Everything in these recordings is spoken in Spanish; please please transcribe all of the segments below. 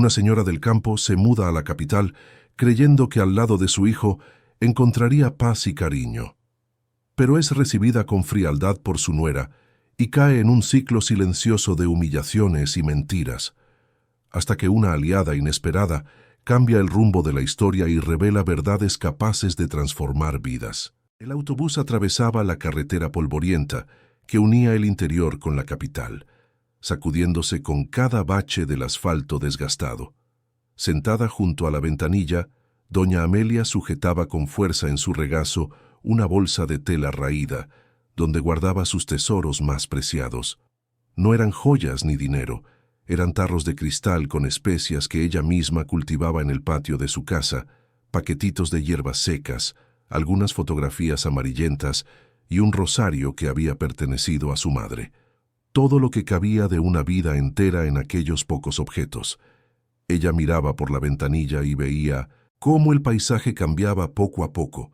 Una señora del campo se muda a la capital creyendo que al lado de su hijo encontraría paz y cariño. Pero es recibida con frialdad por su nuera y cae en un ciclo silencioso de humillaciones y mentiras, hasta que una aliada inesperada cambia el rumbo de la historia y revela verdades capaces de transformar vidas. El autobús atravesaba la carretera polvorienta que unía el interior con la capital, sacudiéndose con cada bache del asfalto desgastado. Sentada junto a la ventanilla, doña Amelia sujetaba con fuerza en su regazo una bolsa de tela raída, donde guardaba sus tesoros más preciados. No eran joyas ni dinero, eran tarros de cristal con especias que ella misma cultivaba en el patio de su casa, paquetitos de hierbas secas, algunas fotografías amarillentas y un rosario que había pertenecido a su madre. Todo lo que cabía de una vida entera en aquellos pocos objetos. Ella miraba por la ventanilla y veía cómo el paisaje cambiaba poco a poco.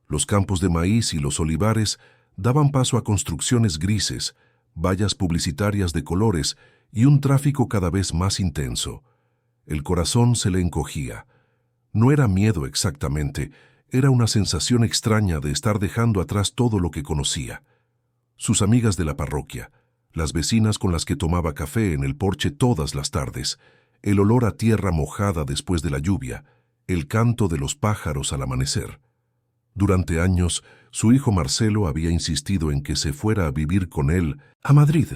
Los campos de maíz y los olivares daban paso a construcciones grises, vallas publicitarias de colores y un tráfico cada vez más intenso. El corazón se le encogía. No era miedo exactamente, era una sensación extraña de estar dejando atrás todo lo que conocía. Sus amigas de la parroquia, las vecinas con las que tomaba café en el porche todas las tardes, el olor a tierra mojada después de la lluvia, el canto de los pájaros al amanecer. Durante años, su hijo Marcelo había insistido en que se fuera a vivir con él a Madrid.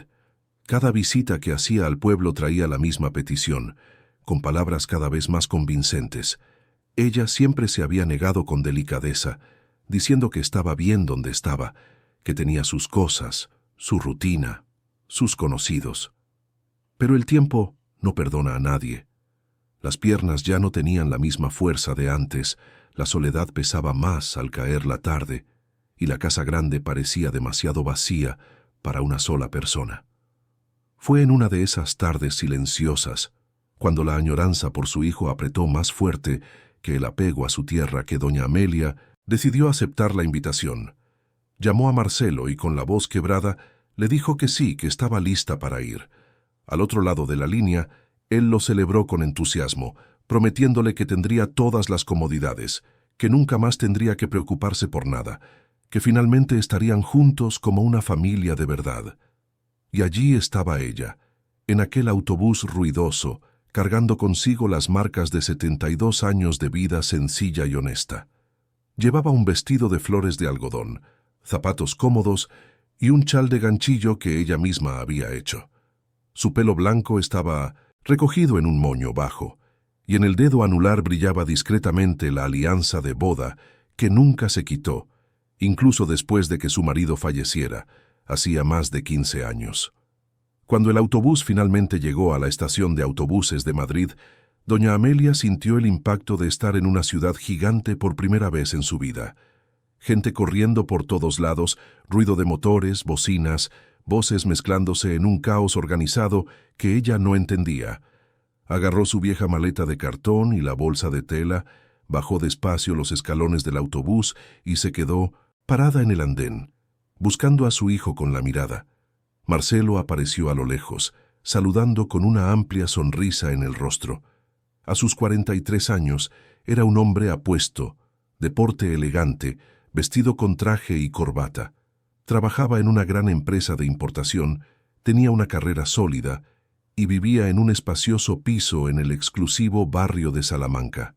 Cada visita que hacía al pueblo traía la misma petición, con palabras cada vez más convincentes. Ella siempre se había negado con delicadeza, diciendo que estaba bien donde estaba, que tenía sus cosas, su rutina, sus conocidos. Pero el tiempo no perdona a nadie. Las piernas ya no tenían la misma fuerza de antes, la soledad pesaba más al caer la tarde, y la casa grande parecía demasiado vacía para una sola persona. Fue en una de esas tardes silenciosas, cuando la añoranza por su hijo apretó más fuerte que el apego a su tierra, que doña Amelia decidió aceptar la invitación. Llamó a Marcelo y con la voz quebrada le dijo que sí, que estaba lista para ir. Al otro lado de la línea, él lo celebró con entusiasmo, prometiéndole que tendría todas las comodidades, que nunca más tendría que preocuparse por nada, que finalmente estarían juntos como una familia de verdad. Y allí estaba ella, en aquel autobús ruidoso, cargando consigo las marcas de 72 años de vida sencilla y honesta. Llevaba un vestido de flores de algodón, zapatos cómodos y un chal de ganchillo que ella misma había hecho. Su pelo blanco estaba recogido en un moño bajo, y en el dedo anular brillaba discretamente la alianza de boda que nunca se quitó, incluso después de que su marido falleciera, hacía más de 15 años. Cuando el autobús finalmente llegó a la estación de autobuses de Madrid, doña Amelia sintió el impacto de estar en una ciudad gigante por primera vez en su vida. Gente corriendo por todos lados, ruido de motores, bocinas, voces mezclándose en un caos organizado que ella no entendía. Agarró su vieja maleta de cartón y la bolsa de tela, bajó despacio los escalones del autobús y se quedó parada en el andén, buscando a su hijo con la mirada. Marcelo apareció a lo lejos, saludando con una amplia sonrisa en el rostro. A sus 43 años era un hombre apuesto, de porte elegante, vestido con traje y corbata. Trabajaba en una gran empresa de importación, tenía una carrera sólida y vivía en un espacioso piso en el exclusivo barrio de Salamanca.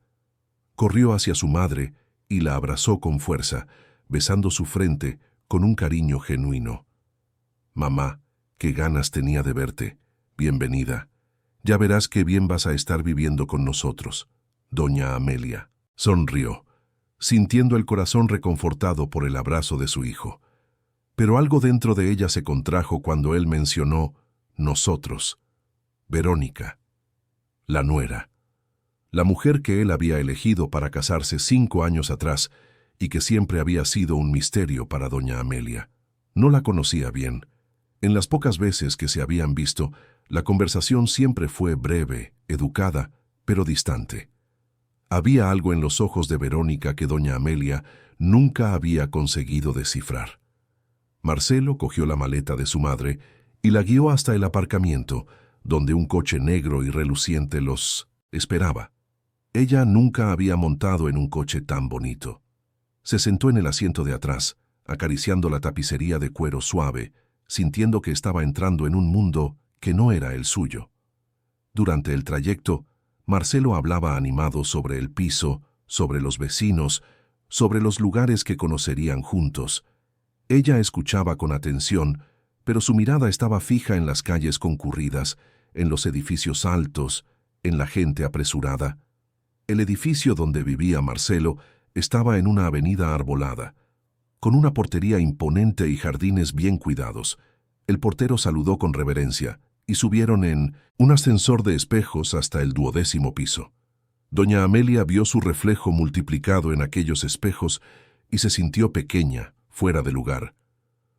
Corrió hacia su madre y la abrazó con fuerza, besando su frente con un cariño genuino. «Mamá, qué ganas tenía de verte. Bienvenida. Ya verás qué bien vas a estar viviendo con nosotros». Doña Amelia sonrió, sintiendo el corazón reconfortado por el abrazo de su hijo. Pero algo dentro de ella se contrajo cuando él mencionó nosotros. Verónica, la nuera, la mujer que él había elegido para casarse 5 años atrás y que siempre había sido un misterio para doña Amelia. No la conocía bien. En las pocas veces que se habían visto, la conversación siempre fue breve, educada, pero distante. Había algo en los ojos de Verónica que doña Amelia nunca había conseguido descifrar. Marcelo cogió la maleta de su madre y la guió hasta el aparcamiento, donde un coche negro y reluciente los esperaba. Ella nunca había montado en un coche tan bonito. Se sentó en el asiento de atrás, acariciando la tapicería de cuero suave, sintiendo que estaba entrando en un mundo que no era el suyo. Durante el trayecto, Marcelo hablaba animado sobre el piso, sobre los vecinos, sobre los lugares que conocerían juntos. Ella escuchaba con atención, pero su mirada estaba fija en las calles concurridas, en los edificios altos, en la gente apresurada. El edificio donde vivía Marcelo estaba en una avenida arbolada, con una portería imponente y jardines bien cuidados. El portero saludó con reverencia y subieron en un ascensor de espejos hasta el 12º piso. Doña Amelia vio su reflejo multiplicado en aquellos espejos y se sintió pequeña, fuera de lugar.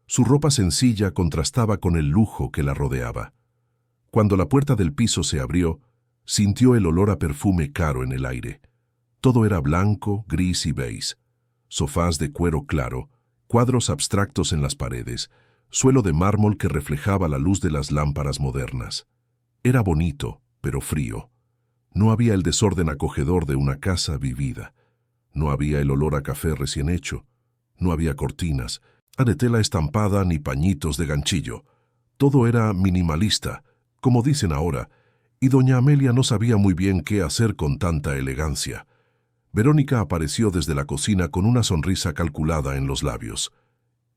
Su ropa sencilla contrastaba con el lujo que la rodeaba. Cuando la puerta del piso se abrió, sintió el olor a perfume caro en el aire. Todo era blanco, gris y beige. Sofás de cuero claro, cuadros abstractos en las paredes, suelo de mármol que reflejaba la luz de las lámparas modernas. Era bonito, pero frío. No había el desorden acogedor de una casa vivida. No había el olor a café recién hecho. No había cortinas, de tela estampada ni pañitos de ganchillo. Todo era minimalista, como dicen ahora, y doña Amelia no sabía muy bien qué hacer con tanta elegancia. Verónica apareció desde la cocina con una sonrisa calculada en los labios.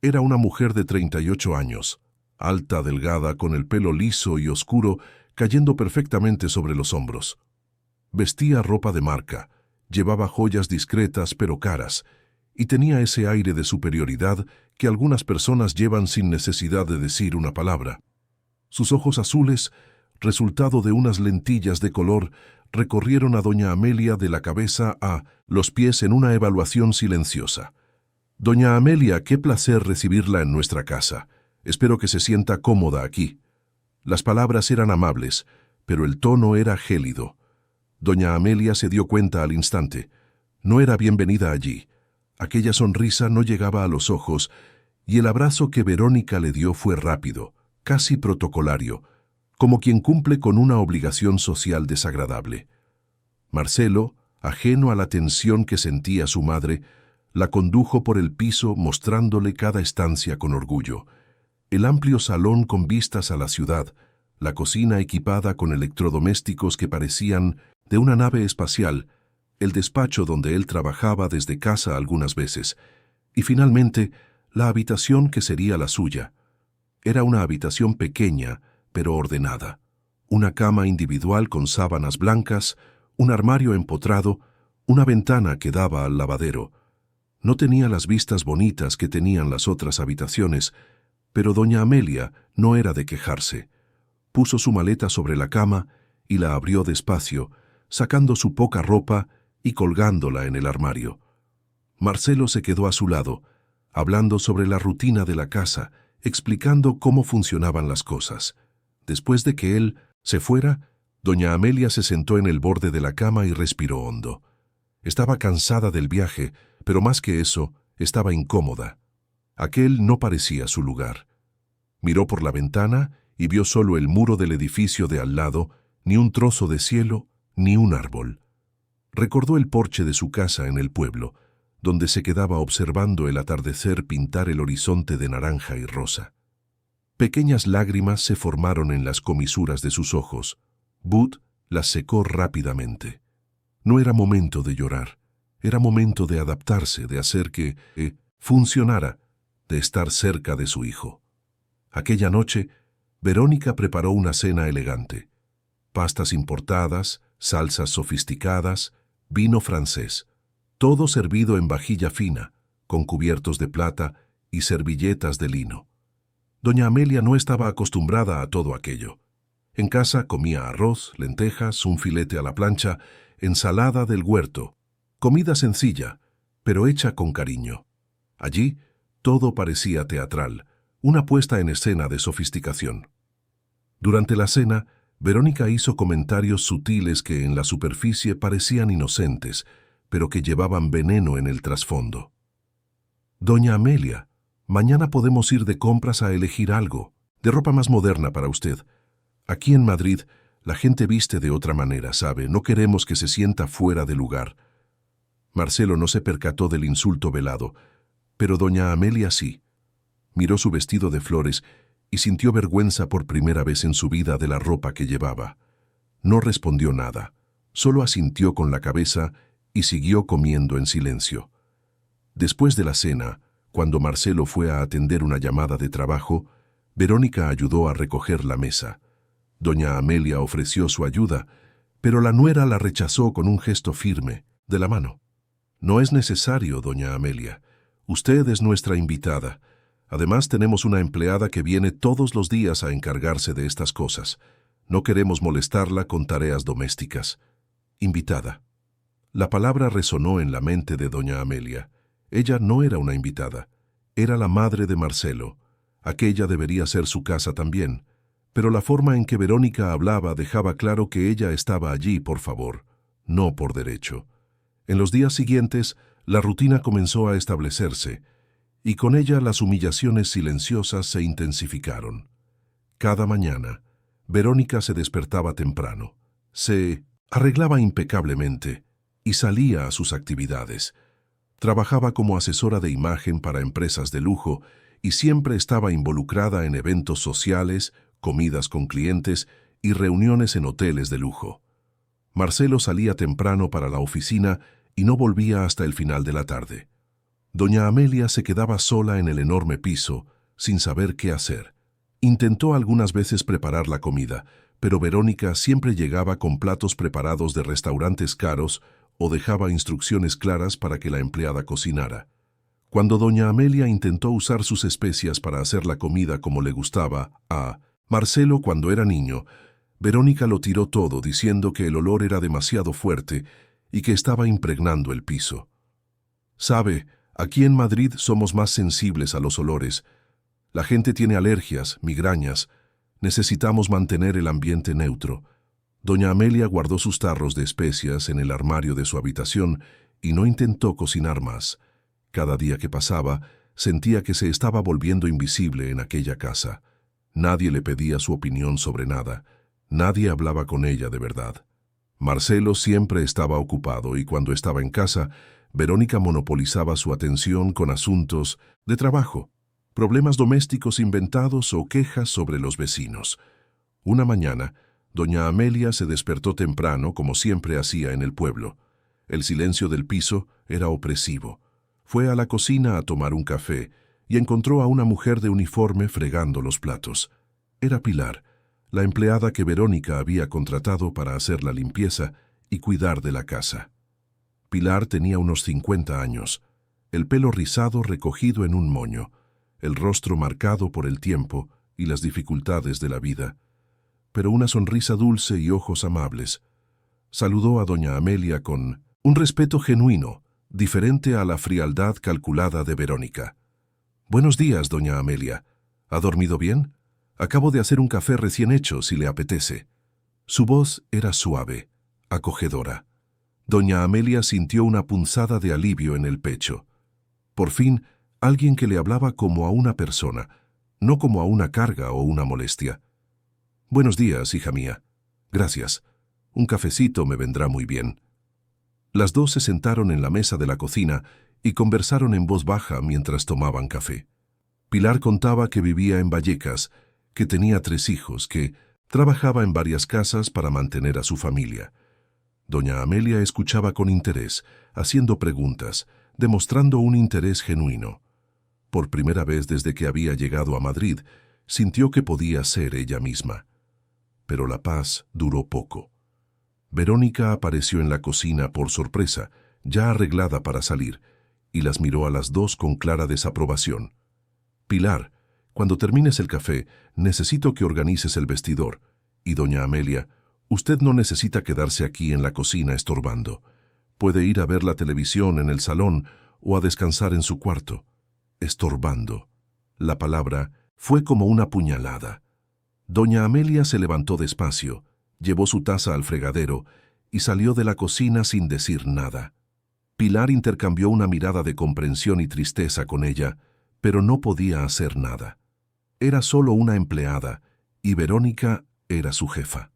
Era una mujer de 38 años, alta, delgada, con el pelo liso y oscuro cayendo perfectamente sobre los hombros. Vestía ropa de marca, llevaba joyas discretas pero caras, y tenía ese aire de superioridad que algunas personas llevan sin necesidad de decir una palabra. Sus ojos azules, resultado de unas lentillas de color, recorrieron a doña Amelia de la cabeza a los pies en una evaluación silenciosa. «Doña Amelia, qué placer recibirla en nuestra casa. Espero que se sienta cómoda aquí». Las palabras eran amables, pero el tono era gélido. Doña Amelia se dio cuenta al instante. No era bienvenida allí. Aquella sonrisa no llegaba a los ojos, y el abrazo que Verónica le dio fue rápido, casi protocolario, como quien cumple con una obligación social desagradable. Marcelo, ajeno a la tensión que sentía su madre, la condujo por el piso mostrándole cada estancia con orgullo. El amplio salón con vistas a la ciudad, la cocina equipada con electrodomésticos que parecían de una nave espacial, el despacho donde él trabajaba desde casa algunas veces, y finalmente la habitación que sería la suya. Era una habitación pequeña, pero ordenada. Una cama individual con sábanas blancas, un armario empotrado, una ventana que daba al lavadero. No tenía las vistas bonitas que tenían las otras habitaciones, pero doña Amelia no era de quejarse. Puso su maleta sobre la cama y la abrió despacio, sacando su poca ropa y colgándola en el armario. Marcelo se quedó a su lado, hablando sobre la rutina de la casa, explicando cómo funcionaban las cosas. Después de que él se fuera, doña Amelia se sentó en el borde de la cama y respiró hondo. Estaba cansada del viaje, pero más que eso, estaba incómoda. Aquel no parecía su lugar. Miró por la ventana y vio solo el muro del edificio de al lado, ni un trozo de cielo, ni un árbol. Recordó el porche de su casa en el pueblo, donde se quedaba observando el atardecer pintar el horizonte de naranja y rosa. Pequeñas lágrimas se formaron en las comisuras de sus ojos. Bud las secó rápidamente. No era momento de llorar, era momento de adaptarse, de hacer que funcionara, de estar cerca de su hijo. Aquella noche, Verónica preparó una cena elegante. Pastas importadas, salsas sofisticadas, vino francés, todo servido en vajilla fina, con cubiertos de plata y servilletas de lino. Doña Amelia no estaba acostumbrada a todo aquello. En casa comía arroz, lentejas, un filete a la plancha, ensalada del huerto, comida sencilla, pero hecha con cariño. Allí, todo parecía teatral, una puesta en escena de sofisticación. Durante la cena, Verónica hizo comentarios sutiles que en la superficie parecían inocentes, pero que llevaban veneno en el trasfondo. «Doña Amelia, mañana podemos ir de compras a elegir algo, de ropa más moderna para usted. Aquí en Madrid La gente viste de otra manera, ¿sabe? No queremos que se sienta fuera de lugar. Marcelo no se percató del insulto velado, pero doña Amelia sí. Miró su vestido de flores y sintió vergüenza por primera vez en su vida de la ropa que llevaba. No respondió nada, solo asintió con la cabeza y siguió comiendo en silencio. Después de la cena, cuando Marcelo fue a atender una llamada de trabajo, Verónica ayudó a recoger la mesa. Doña Amelia ofreció su ayuda, pero la nuera la rechazó con un gesto firme, de la mano. No es necesario, doña Amelia. Usted es nuestra invitada. Además, tenemos una empleada que viene todos los días a encargarse de estas cosas. No queremos molestarla con tareas domésticas. Invitada. La palabra resonó en la mente de doña Amelia. Ella no era una invitada. Era la madre de Marcelo. Aquella debería ser su casa también. Pero la forma en que Verónica hablaba dejaba claro que ella estaba allí por favor, no por derecho. En los días siguientes, la rutina comenzó a establecerse, y con ella las humillaciones silenciosas se intensificaron. Cada mañana, Verónica se despertaba temprano, se arreglaba impecablemente y salía a sus actividades. Trabajaba como asesora de imagen para empresas de lujo y siempre estaba involucrada en eventos sociales, comidas con clientes y reuniones en hoteles de lujo. Marcelo salía temprano para la oficina y no volvía hasta el final de la tarde. Doña Amelia se quedaba sola en el enorme piso, sin saber qué hacer. Intentó algunas veces preparar la comida, pero Verónica siempre llegaba con platos preparados de restaurantes caros o dejaba instrucciones claras para que la empleada cocinara. Cuando doña Amelia intentó usar sus especias para hacer la comida como le gustaba a Marcelo cuando era niño, Verónica lo tiró todo diciendo que el olor era demasiado fuerte y que estaba impregnando el piso. Sabe, aquí en Madrid somos más sensibles a los olores. La gente tiene alergias, migrañas. Necesitamos mantener el ambiente neutro. Doña Amelia guardó sus tarros de especias en el armario de su habitación y no intentó cocinar más. Cada día que pasaba, sentía que se estaba volviendo invisible en aquella casa. Nadie le pedía su opinión sobre nada. Nadie hablaba con ella de verdad. Marcelo siempre estaba ocupado y cuando estaba en casa, Verónica monopolizaba su atención con asuntos de trabajo, problemas domésticos inventados o quejas sobre los vecinos. Una mañana, doña Amelia se despertó temprano como siempre hacía en el pueblo. El silencio del piso era opresivo. Fue a la cocina a tomar un café y encontró a una mujer de uniforme fregando los platos. Era Pilar, la empleada que Verónica había contratado para hacer la limpieza y cuidar de la casa. Pilar tenía unos 50 años, el pelo rizado recogido en un moño, el rostro marcado por el tiempo y las dificultades de la vida, pero una sonrisa dulce y ojos amables. Saludó a doña Amelia con un respeto genuino, diferente a la frialdad calculada de Verónica. «Buenos días, doña Amelia. ¿Ha dormido bien? Acabo de hacer un café recién hecho, si le apetece». Su voz era suave, acogedora. Doña Amelia sintió una punzada de alivio en el pecho. Por fin, alguien que le hablaba como a una persona, no como a una carga o una molestia. «Buenos días, hija mía. Gracias. Un cafecito me vendrá muy bien». Las dos se sentaron en la mesa de la cocina y conversaron en voz baja mientras tomaban café. Pilar contaba que vivía en Vallecas, que tenía 3 hijos, que trabajaba en varias casas para mantener a su familia. Doña Amelia escuchaba con interés, haciendo preguntas, demostrando un interés genuino. Por primera vez desde que había llegado a Madrid, sintió que podía ser ella misma. Pero la paz duró poco. Verónica apareció en la cocina por sorpresa, ya arreglada para salir, y las miró a las dos con clara desaprobación. «Pilar, cuando termines el café, necesito que organices el vestidor. Y doña Amelia, usted no necesita quedarse aquí en la cocina estorbando. Puede ir a ver la televisión en el salón o a descansar en su cuarto». Estorbando. La palabra fue como una puñalada. Doña Amelia se levantó despacio, llevó su taza al fregadero y salió de la cocina sin decir nada. Pilar intercambió una mirada de comprensión y tristeza con ella, pero no podía hacer nada. Era solo una empleada, y Verónica era su jefa.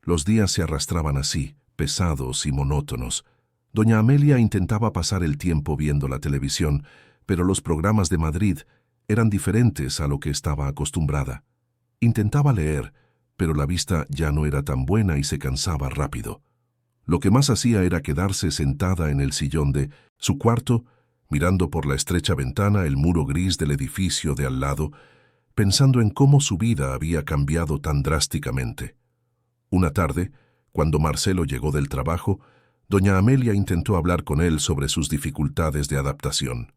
Los días se arrastraban así, pesados y monótonos. Doña Amelia intentaba pasar el tiempo viendo la televisión, pero los programas de Madrid eran diferentes a lo que estaba acostumbrada. Intentaba leer, pero la vista ya no era tan buena y se cansaba rápido. Lo que más hacía era quedarse sentada en el sillón de su cuarto, mirando por la estrecha ventana el muro gris del edificio de al lado, pensando en cómo su vida había cambiado tan drásticamente. Una tarde, cuando Marcelo llegó del trabajo, doña Amelia intentó hablar con él sobre sus dificultades de adaptación.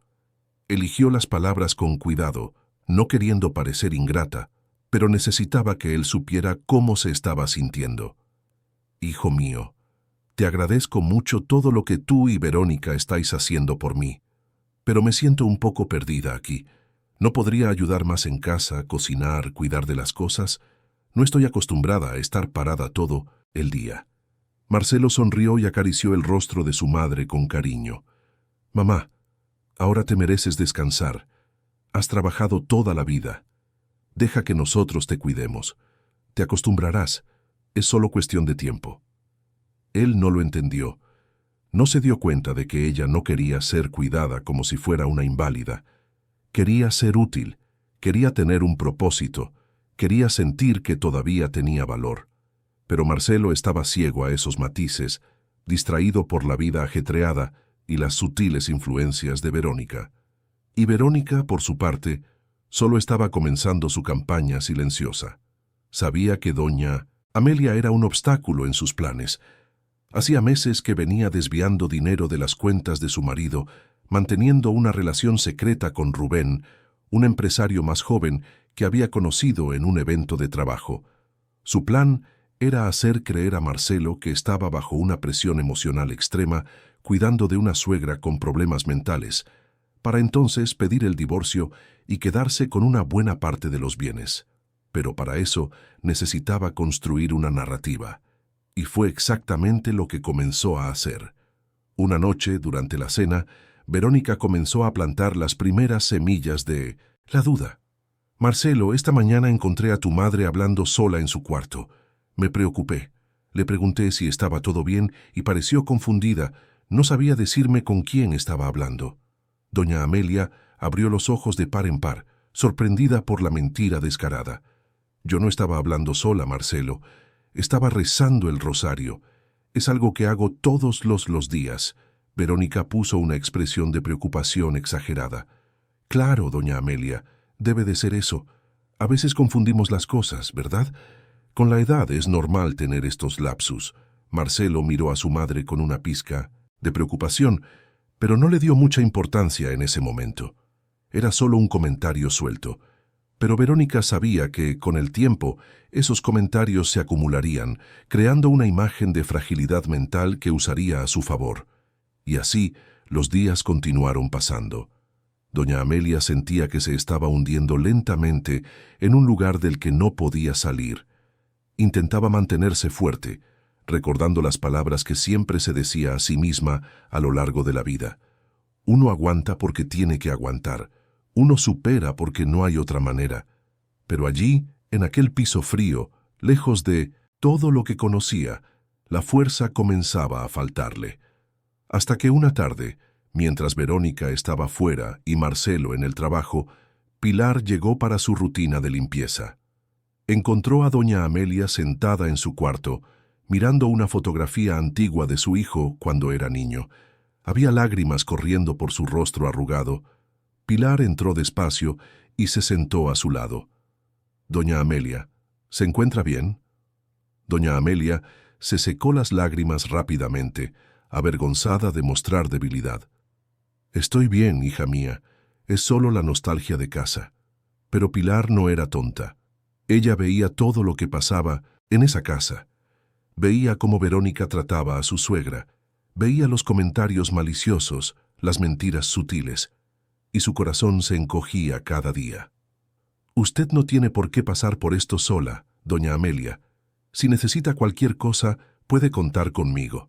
Eligió las palabras con cuidado, no queriendo parecer ingrata, pero necesitaba que él supiera cómo se estaba sintiendo. «Hijo mío, te agradezco mucho todo lo que tú y Verónica estáis haciendo por mí, pero me siento un poco perdida aquí. ¿No podría ayudar más en casa, cocinar, cuidar de las cosas? No estoy acostumbrada a estar parada todo el día». Marcelo sonrió y acarició el rostro de su madre con cariño. «Mamá, ahora te mereces descansar. Has trabajado toda la vida. Deja que nosotros te cuidemos. Te acostumbrarás. Es solo cuestión de tiempo». Él no lo entendió. No se dio cuenta de que ella no quería ser cuidada como si fuera una inválida. Quería ser útil, quería tener un propósito, quería sentir que todavía tenía valor. Pero Marcelo estaba ciego a esos matices, distraído por la vida ajetreada y las sutiles influencias de Verónica. Y Verónica, por su parte, solo estaba comenzando su campaña silenciosa. Sabía que doña Amelia era un obstáculo en sus planes. Hacía meses que venía desviando dinero de las cuentas de su marido, manteniendo una relación secreta con Rubén, un empresario más joven que había conocido en un evento de trabajo. Su plan era hacer creer a Marcelo que estaba bajo una presión emocional extrema, cuidando de una suegra con problemas mentales, para entonces pedir el divorcio y quedarse con una buena parte de los bienes. Pero para eso necesitaba construir una narrativa. Y fue exactamente lo que comenzó a hacer. Una noche, durante la cena, Verónica comenzó a plantar las primeras semillas de la duda. «Marcelo, esta mañana encontré a tu madre hablando sola en su cuarto. Me preocupé. Le pregunté si estaba todo bien y pareció confundida. No sabía decirme con quién estaba hablando». Doña Amelia abrió los ojos de par en par, sorprendida por la mentira descarada. «Yo no estaba hablando sola, Marcelo. Estaba rezando el rosario. Es algo que hago todos los días». Verónica puso una expresión de preocupación exagerada. «Claro, doña Amelia, debe de ser eso. A veces confundimos las cosas, ¿verdad? Con la edad es normal tener estos lapsus». Marcelo miró a su madre con una pizca de preocupación, pero no le dio mucha importancia en ese momento. Era solo un comentario suelto. Pero Verónica sabía que, con el tiempo, esos comentarios se acumularían, creando una imagen de fragilidad mental que usaría a su favor. Y así, los días continuaron pasando. Doña Amelia sentía que se estaba hundiendo lentamente en un lugar del que no podía salir. Intentaba mantenerse fuerte, recordando las palabras que siempre se decía a sí misma a lo largo de la vida. Uno aguanta porque tiene que aguantar. Uno supera porque no hay otra manera. Pero allí, en aquel piso frío, lejos de todo lo que conocía, la fuerza comenzaba a faltarle. Hasta que una tarde, mientras Verónica estaba fuera y Marcelo en el trabajo, Pilar llegó para su rutina de limpieza. Encontró a doña Amelia sentada en su cuarto, mirando una fotografía antigua de su hijo cuando era niño. Había lágrimas corriendo por su rostro arrugado. Pilar entró despacio y se sentó a su lado. «Doña Amelia, ¿se encuentra bien?» Doña Amelia se secó las lágrimas rápidamente, avergonzada de mostrar debilidad. «Estoy bien, hija mía. Es solo la nostalgia de casa». Pero Pilar no era tonta. Ella veía todo lo que pasaba en esa casa. Veía cómo Verónica trataba a su suegra. Veía los comentarios maliciosos, las mentiras sutiles. Y su corazón se encogía cada día. «Usted no tiene por qué pasar por esto sola, doña Amelia. Si necesita cualquier cosa, puede contar conmigo.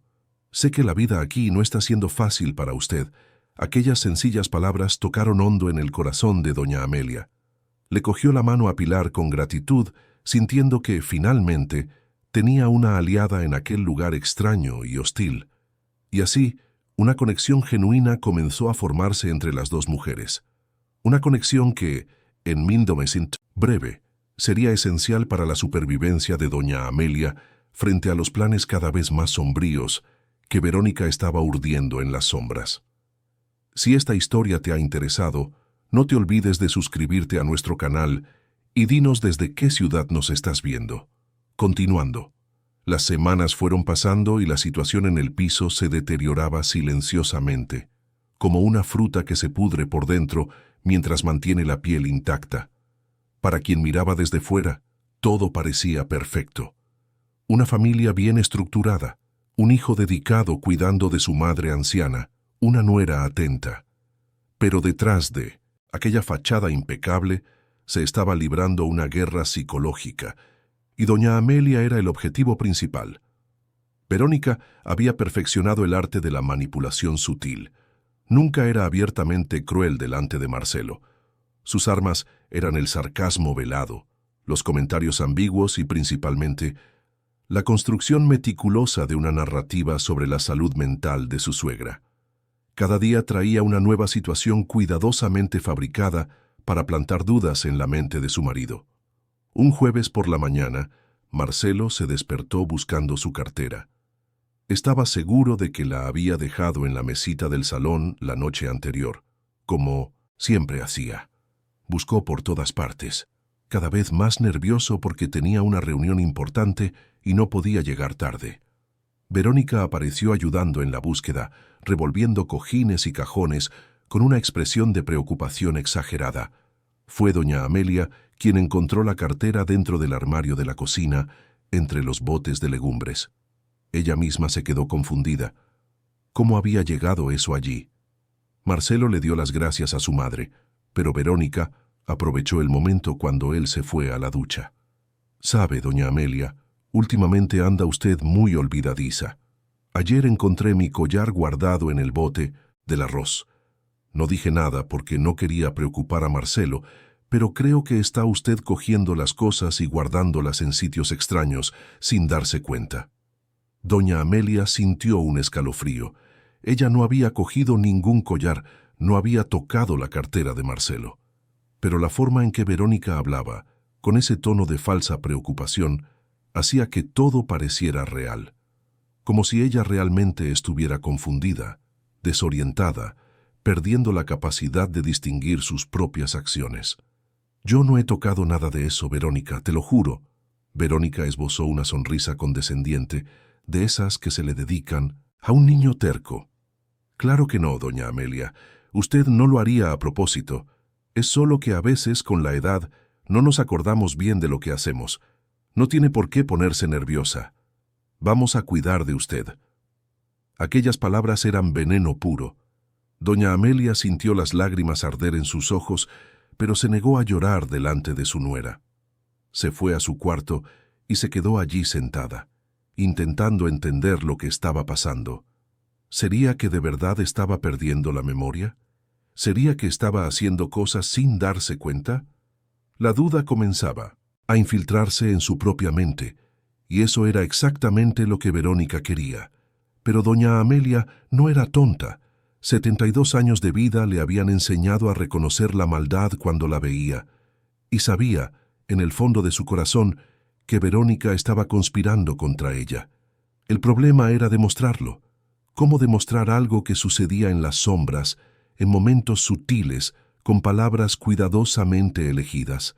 Sé que la vida aquí no está siendo fácil para usted». Aquellas sencillas palabras tocaron hondo en el corazón de doña Amelia. Le cogió la mano a Pilar con gratitud, sintiendo que, finalmente, tenía una aliada en aquel lugar extraño y hostil, y así una conexión genuina comenzó a formarse entre las dos mujeres. Una conexión que, en Mindomesint breve, sería esencial para la supervivencia de doña Amelia frente a los planes cada vez más sombríos que Verónica estaba urdiendo en las sombras. Si esta historia te ha interesado, no te olvides de suscribirte a nuestro canal y dinos desde qué ciudad nos estás viendo. Continuando. Las semanas fueron pasando y la situación en el piso se deterioraba silenciosamente, como una fruta que se pudre por dentro mientras mantiene la piel intacta. Para quien miraba desde fuera, todo parecía perfecto. Una familia bien estructurada, un hijo dedicado cuidando de su madre anciana, una nuera atenta. Pero detrás de aquella fachada impecable se estaba librando una guerra psicológica, y doña Amelia era el objetivo principal. Verónica había perfeccionado el arte de la manipulación sutil. Nunca era abiertamente cruel delante de Marcelo. Sus armas eran el sarcasmo velado, los comentarios ambiguos y principalmente la construcción meticulosa de una narrativa sobre la salud mental de su suegra. Cada día traía una nueva situación cuidadosamente fabricada para plantar dudas en la mente de su marido. Un jueves por la mañana, Marcelo se despertó buscando su cartera. Estaba seguro de que la había dejado en la mesita del salón la noche anterior, como siempre hacía. Buscó por todas partes, cada vez más nervioso porque tenía una reunión importante y no podía llegar tarde. Verónica apareció ayudando en la búsqueda, revolviendo cojines y cajones con una expresión de preocupación exagerada. Fue doña Amelia quien encontró la cartera dentro del armario de la cocina, entre los botes de legumbres. Ella misma se quedó confundida. ¿Cómo había llegado eso allí? Marcelo le dio las gracias a su madre, pero Verónica aprovechó el momento cuando él se fue a la ducha. «Sabe, doña Amelia, últimamente anda usted muy olvidadiza. Ayer encontré mi collar guardado en el bote del arroz. No dije nada porque no quería preocupar a Marcelo, pero creo que está usted cogiendo las cosas y guardándolas en sitios extraños sin darse cuenta». Doña Amelia sintió un escalofrío. Ella no había cogido ningún collar, no había tocado la cartera de Marcelo. Pero la forma en que Verónica hablaba, con ese tono de falsa preocupación, hacía que todo pareciera real. Como si ella realmente estuviera confundida, desorientada, perdiendo la capacidad de distinguir sus propias acciones. «Yo no he tocado nada de eso, Verónica, te lo juro». Verónica esbozó una sonrisa condescendiente, de esas que se le dedican a un niño terco. «Claro que no, doña Amelia. Usted no lo haría a propósito. Es solo que a veces, con la edad, no nos acordamos bien de lo que hacemos. No tiene por qué ponerse nerviosa. Vamos a cuidar de usted». Aquellas palabras eran veneno puro. Doña Amelia sintió las lágrimas arder en sus ojos, pero se negó a llorar delante de su nuera. Se fue a su cuarto y se quedó allí sentada, intentando entender lo que estaba pasando. ¿Sería que de verdad estaba perdiendo la memoria? ¿Sería que estaba haciendo cosas sin darse cuenta? La duda comenzaba a infiltrarse en su propia mente, y eso era exactamente lo que Verónica quería. Pero doña Amelia no era tonta. 72 años de vida le habían enseñado a reconocer la maldad cuando la veía, y sabía, en el fondo de su corazón, que Verónica estaba conspirando contra ella. El problema era demostrarlo. ¿Cómo demostrar algo que sucedía en las sombras, en momentos sutiles, con palabras cuidadosamente elegidas?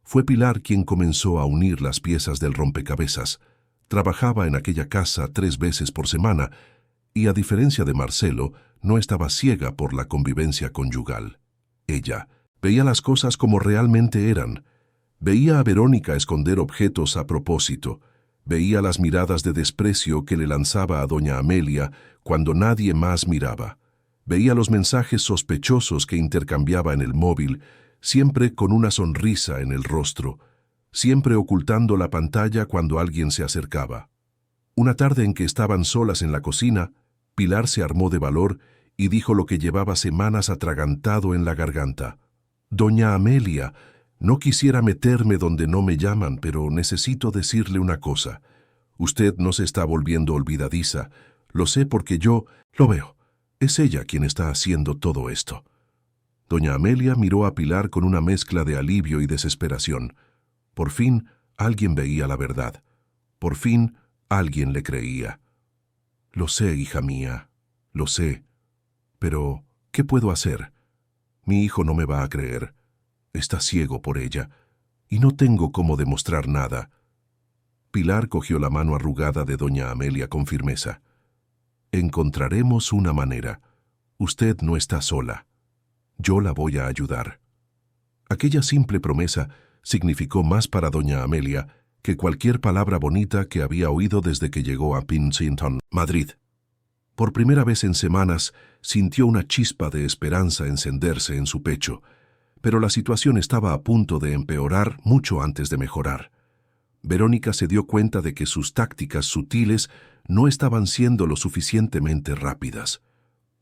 Fue Pilar quien comenzó a unir las piezas del rompecabezas. Trabajaba en aquella casa 3 veces por semana, y a diferencia de Marcelo, no estaba ciega por la convivencia conyugal. Ella veía las cosas como realmente eran. Veía a Verónica esconder objetos a propósito. Veía las miradas de desprecio que le lanzaba a doña Amelia cuando nadie más miraba. Veía los mensajes sospechosos que intercambiaba en el móvil, siempre con una sonrisa en el rostro, siempre ocultando la pantalla cuando alguien se acercaba. Una tarde en que estaban solas en la cocina, Pilar se armó de valor y dijo lo que llevaba semanas atragantado en la garganta. «Doña Amelia, no quisiera meterme donde no me llaman, pero necesito decirle una cosa. Usted no se está volviendo olvidadiza. Lo sé porque yo lo veo. Es ella quien está haciendo todo esto. Doña Amelia miró a Pilar con una mezcla de alivio y desesperación. Por fin, alguien veía la verdad. Por fin, alguien le creía. Lo sé, hija mía, lo sé. Pero, ¿qué puedo hacer? Mi hijo no me va a creer. Está ciego por ella, y no tengo cómo demostrar nada. Pilar cogió la mano arrugada de doña Amelia con firmeza. Encontraremos una manera. Usted no está sola. Yo la voy a ayudar. Aquella simple promesa significó más para doña Amelia que cualquier palabra bonita que había oído desde que llegó a Kensington, Madrid. Por primera vez en semanas sintió una chispa de esperanza encenderse en su pecho, pero la situación estaba a punto de empeorar mucho antes de mejorar. Verónica se dio cuenta de que sus tácticas sutiles no estaban siendo lo suficientemente rápidas.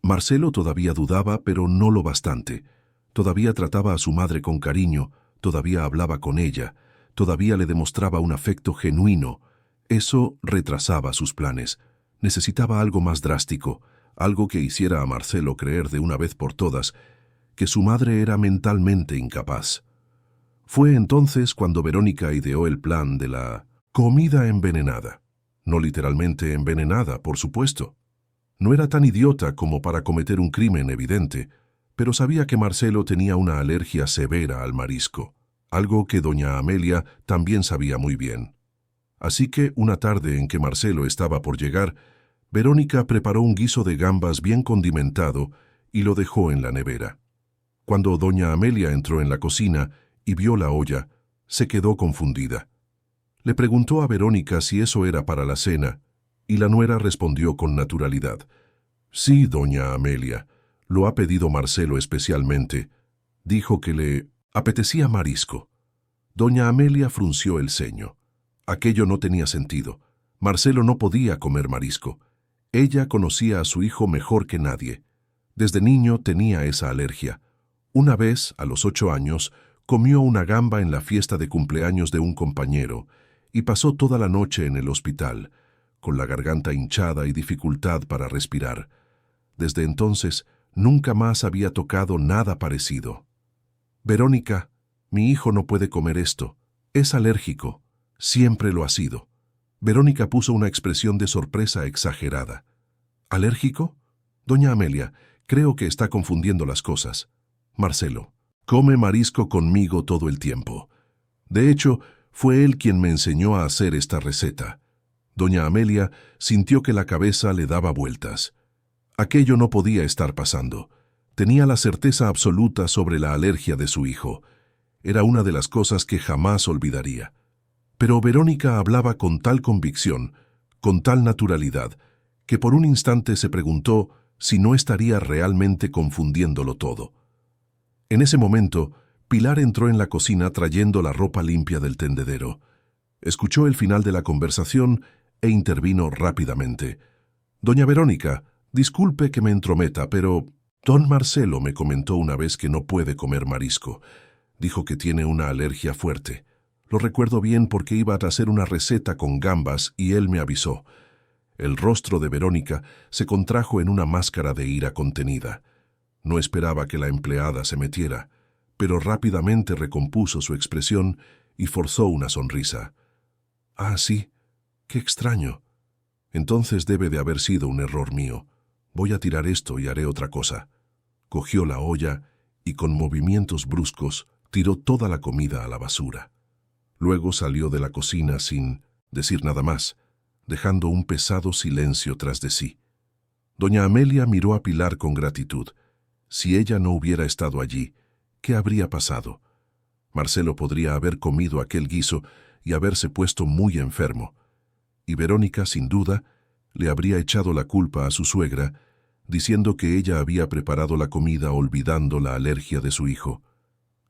Marcelo todavía dudaba, pero no lo bastante. Todavía trataba a su madre con cariño, todavía hablaba con ella, todavía le demostraba un afecto genuino. Eso retrasaba sus planes. Necesitaba algo más drástico, algo que hiciera a Marcelo creer de una vez por todas que su madre era mentalmente incapaz. Fue entonces cuando Verónica ideó el plan de la comida envenenada. No literalmente envenenada, por supuesto. No era tan idiota como para cometer un crimen evidente, pero sabía que Marcelo tenía una alergia severa al marisco, algo que doña Amelia también sabía muy bien. Así que, una tarde en que Marcelo estaba por llegar, Verónica preparó un guiso de gambas bien condimentado y lo dejó en la nevera. Cuando doña Amelia entró en la cocina y vio la olla, se quedó confundida. Le preguntó a Verónica si eso era para la cena, y la nuera respondió con naturalidad. Sí, doña Amelia, lo ha pedido Marcelo especialmente. Dijo que le apetecía marisco. Doña Amelia frunció el ceño. Aquello no tenía sentido. Marcelo no podía comer marisco. Ella conocía a su hijo mejor que nadie. Desde niño tenía esa alergia. Una vez, a los 8 años, comió una gamba en la fiesta de cumpleaños de un compañero y pasó toda la noche en el hospital, con la garganta hinchada y dificultad para respirar. Desde entonces, nunca más había tocado nada parecido. Verónica, mi hijo no puede comer esto. Es alérgico. Siempre lo ha sido. Verónica puso una expresión de sorpresa exagerada. ¿Alérgico? Doña Amelia, creo que está confundiendo las cosas. Marcelo, come marisco conmigo todo el tiempo. De hecho, fue él quien me enseñó a hacer esta receta. Doña Amelia sintió que la cabeza le daba vueltas. Aquello no podía estar pasando. Tenía la certeza absoluta sobre la alergia de su hijo. Era una de las cosas que jamás olvidaría. Pero Verónica hablaba con tal convicción, con tal naturalidad, que por un instante se preguntó si no estaría realmente confundiéndolo todo. En ese momento, Pilar entró en la cocina trayendo la ropa limpia del tendedero. Escuchó el final de la conversación e intervino rápidamente. Doña Verónica, disculpe que me entrometa, pero don Marcelo me comentó una vez que no puede comer marisco. Dijo que tiene una alergia fuerte. Lo recuerdo bien porque iba a hacer una receta con gambas y él me avisó. El rostro de Verónica se contrajo en una máscara de ira contenida. No esperaba que la empleada se metiera, pero rápidamente recompuso su expresión y forzó una sonrisa. Ah, sí, qué extraño. Entonces debe de haber sido un error mío. Voy a tirar esto y haré otra cosa. Cogió la olla y con movimientos bruscos tiró toda la comida a la basura. Luego salió de la cocina sin decir nada más, dejando un pesado silencio tras de sí. Doña Amelia miró a Pilar con gratitud. Si ella no hubiera estado allí, ¿qué habría pasado? Marcelo podría haber comido aquel guiso y haberse puesto muy enfermo. Y Verónica, sin duda, le habría echado la culpa a su suegra, diciendo que ella había preparado la comida olvidando la alergia de su hijo.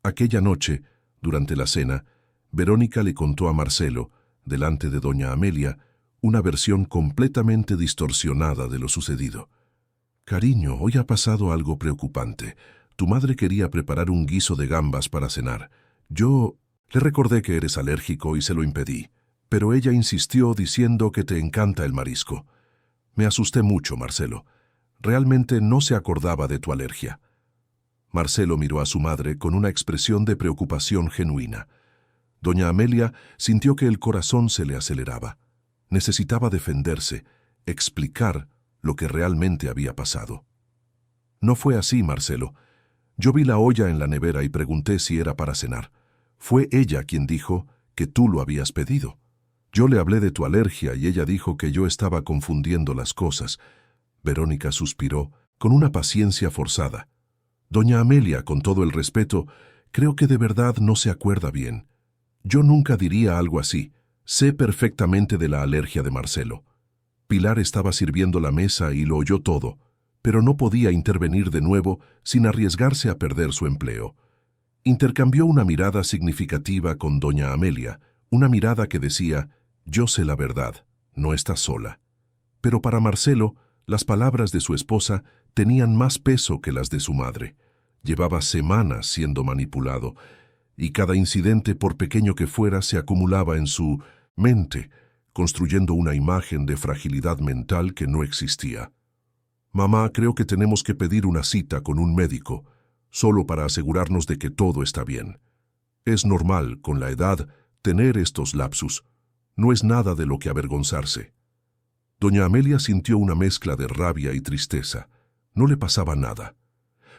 Aquella noche, durante la cena, Verónica le contó a Marcelo, delante de doña Amelia, una versión completamente distorsionada de lo sucedido. Cariño, hoy ha pasado algo preocupante. Tu madre quería preparar un guiso de gambas para cenar. Yo le recordé que eres alérgico y se lo impedí. Pero ella insistió diciendo que te encanta el marisco. Me asusté mucho, Marcelo. Realmente no se acordaba de tu alergia. Marcelo miró a su madre con una expresión de preocupación genuina. Doña Amelia sintió que el corazón se le aceleraba. Necesitaba defenderse, explicar lo que realmente había pasado. No fue así, Marcelo. Yo vi la olla en la nevera y pregunté si era para cenar. Fue ella quien dijo que tú lo habías pedido. Yo le hablé de tu alergia y ella dijo que yo estaba confundiendo las cosas. Verónica suspiró con una paciencia forzada. Doña Amelia, con todo el respeto, creo que de verdad no se acuerda bien. Yo nunca diría algo así. Sé perfectamente de la alergia de Marcelo. Pilar estaba sirviendo la mesa y lo oyó todo, pero no podía intervenir de nuevo sin arriesgarse a perder su empleo. Intercambió una mirada significativa con doña Amelia, una mirada que decía, yo sé la verdad, no estás sola. Pero para Marcelo, las palabras de su esposa tenían más peso que las de su madre. Llevaba semanas siendo manipulado, y cada incidente, por pequeño que fuera, se acumulaba en su mente, construyendo una imagen de fragilidad mental que no existía. Mamá, creo que tenemos que pedir una cita con un médico, solo para asegurarnos de que todo está bien. Es normal, con la edad, tener estos lapsus. No es nada de lo que avergonzarse. Doña Amelia sintió una mezcla de rabia y tristeza. No le pasaba nada.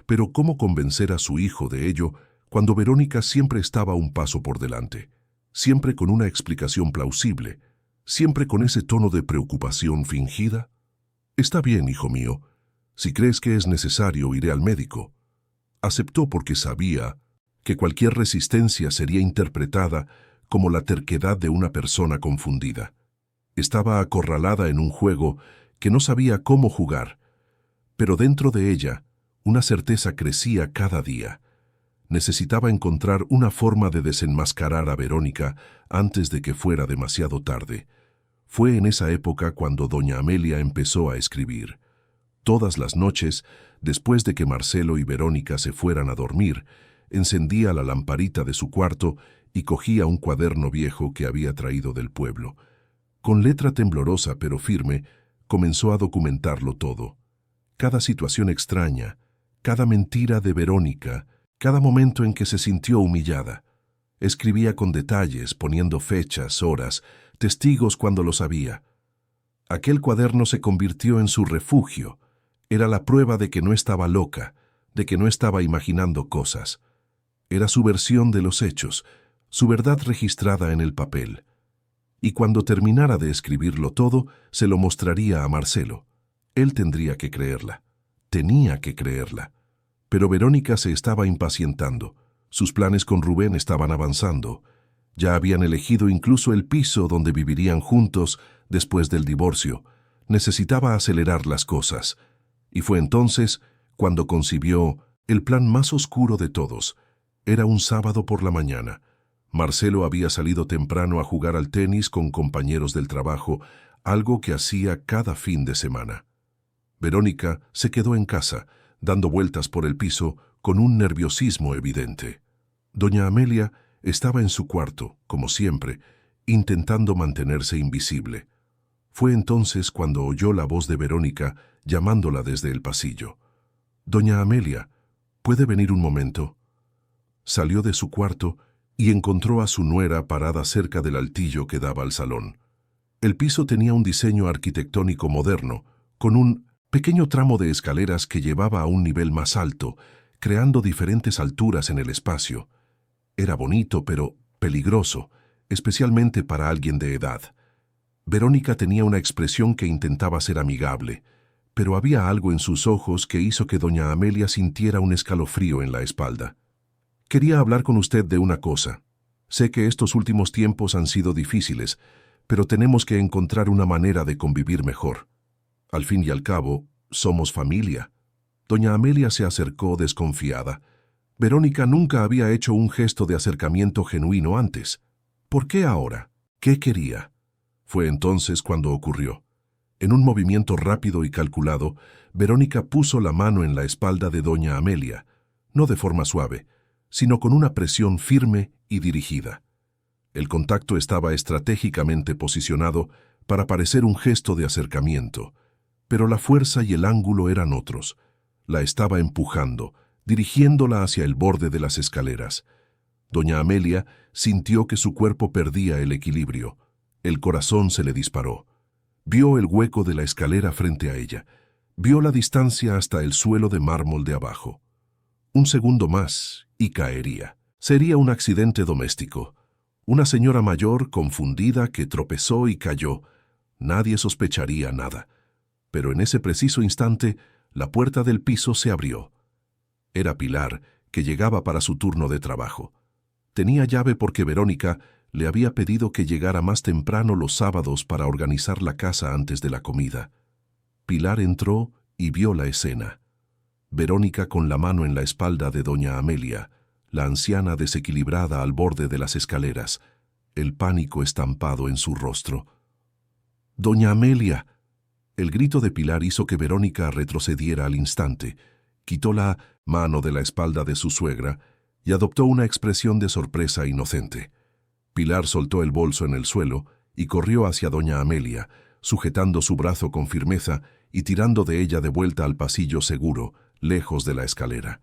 Pero ¿cómo convencer a su hijo de ello cuando Verónica siempre estaba un paso por delante? Siempre con una explicación plausible, siempre con ese tono de preocupación fingida. Está bien, hijo mío. Si crees que es necesario, iré al médico. Aceptó porque sabía que cualquier resistencia sería interpretada como la terquedad de una persona confundida. Estaba acorralada en un juego que no sabía cómo jugar, pero dentro de ella una certeza crecía cada día. Necesitaba encontrar una forma de desenmascarar a Verónica antes de que fuera demasiado tarde. Fue en esa época cuando doña Amelia empezó a escribir. Todas las noches, después de que Marcelo y Verónica se fueran a dormir, encendía la lamparita de su cuarto y cogía un cuaderno viejo que había traído del pueblo. Con letra temblorosa pero firme, comenzó a documentarlo todo. Cada situación extraña, cada mentira de Verónica, cada momento en que se sintió humillada. Escribía con detalles, poniendo fechas, horas, testigos cuando lo sabía. Aquel cuaderno se convirtió en su refugio. Era la prueba de que no estaba loca, de que no estaba imaginando cosas. Era su versión de los hechos, su verdad registrada en el papel. Y cuando terminara de escribirlo todo, se lo mostraría a Marcelo. Él tendría que creerla. Tenía que creerla. Pero Verónica se estaba impacientando. Sus planes con Rubén estaban avanzando. Ya habían elegido incluso el piso donde vivirían juntos después del divorcio. Necesitaba acelerar las cosas. Y fue entonces cuando concibió el plan más oscuro de todos. Era un sábado por la mañana. Marcelo había salido temprano a jugar al tenis con compañeros del trabajo, algo que hacía cada fin de semana. Verónica se quedó en casa, dando vueltas por el piso con un nerviosismo evidente. Doña Amelia estaba en su cuarto, como siempre, intentando mantenerse invisible. Fue entonces cuando oyó la voz de Verónica llamándola desde el pasillo. «Doña Amelia, ¿puede venir un momento?» Salió de su cuarto y encontró a su nuera parada cerca del altillo que daba al salón. El piso tenía un diseño arquitectónico moderno, con un pequeño tramo de escaleras que llevaba a un nivel más alto, creando diferentes alturas en el espacio. Era bonito, pero peligroso, especialmente para alguien de edad. Verónica tenía una expresión que intentaba ser amigable, pero había algo en sus ojos que hizo que doña Amelia sintiera un escalofrío en la espalda. «Quería hablar con usted de una cosa. Sé que estos últimos tiempos han sido difíciles, pero tenemos que encontrar una manera de convivir mejor. Al fin y al cabo, somos familia». Doña Amelia se acercó desconfiada. Verónica nunca había hecho un gesto de acercamiento genuino antes. ¿Por qué ahora? ¿Qué quería? Fue entonces cuando ocurrió. En un movimiento rápido y calculado, Verónica puso la mano en la espalda de doña Amelia, no de forma suave, sino con una presión firme y dirigida. El contacto estaba estratégicamente posicionado para parecer un gesto de acercamiento, pero la fuerza y el ángulo eran otros. La estaba empujando, dirigiéndola hacia el borde de las escaleras. Doña Amelia sintió que su cuerpo perdía el equilibrio. El corazón se le disparó. Vio el hueco de la escalera frente a ella. Vio la distancia hasta el suelo de mármol de abajo. Un segundo más y caería. Sería un accidente doméstico. Una señora mayor, confundida, que tropezó y cayó. Nadie sospecharía nada. Pero en ese preciso instante, la puerta del piso se abrió. Era Pilar, que llegaba para su turno de trabajo. Tenía llave porque Verónica le había pedido que llegara más temprano los sábados para organizar la casa antes de la comida. Pilar entró y vio la escena. Verónica con la mano en la espalda de doña Amelia, la anciana desequilibrada al borde de las escaleras, el pánico estampado en su rostro. «¡Doña Amelia!». El grito de Pilar hizo que Verónica retrocediera al instante, quitó la mano de la espalda de su suegra y adoptó una expresión de sorpresa inocente. Pilar soltó el bolso en el suelo y corrió hacia doña Amelia, sujetando su brazo con firmeza y tirando de ella de vuelta al pasillo seguro, lejos de la escalera.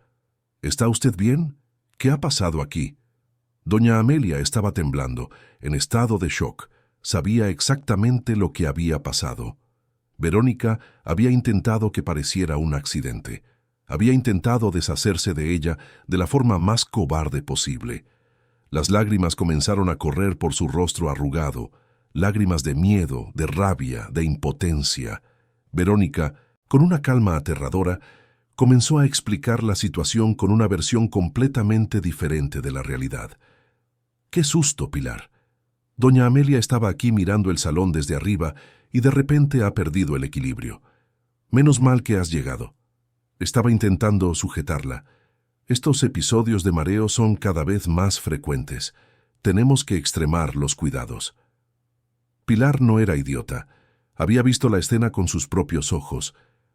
«¿Está usted bien? ¿Qué ha pasado aquí?». Doña Amelia estaba temblando, en estado de shock. Sabía exactamente lo que había pasado. Verónica había intentado que pareciera un accidente. Había intentado deshacerse de ella de la forma más cobarde posible. Las lágrimas comenzaron a correr por su rostro arrugado, lágrimas de miedo, de rabia, de impotencia. Verónica, con una calma aterradora, comenzó a explicar la situación con una versión completamente diferente de la realidad. «¡Qué susto, Pilar! Doña Amelia estaba aquí mirando el salón desde arriba y de repente ha perdido el equilibrio. Menos mal que has llegado. Estaba intentando sujetarla. Estos episodios de mareo son cada vez más frecuentes. Tenemos que extremar los cuidados». Pilar no era idiota. Había visto la escena con sus propios ojos.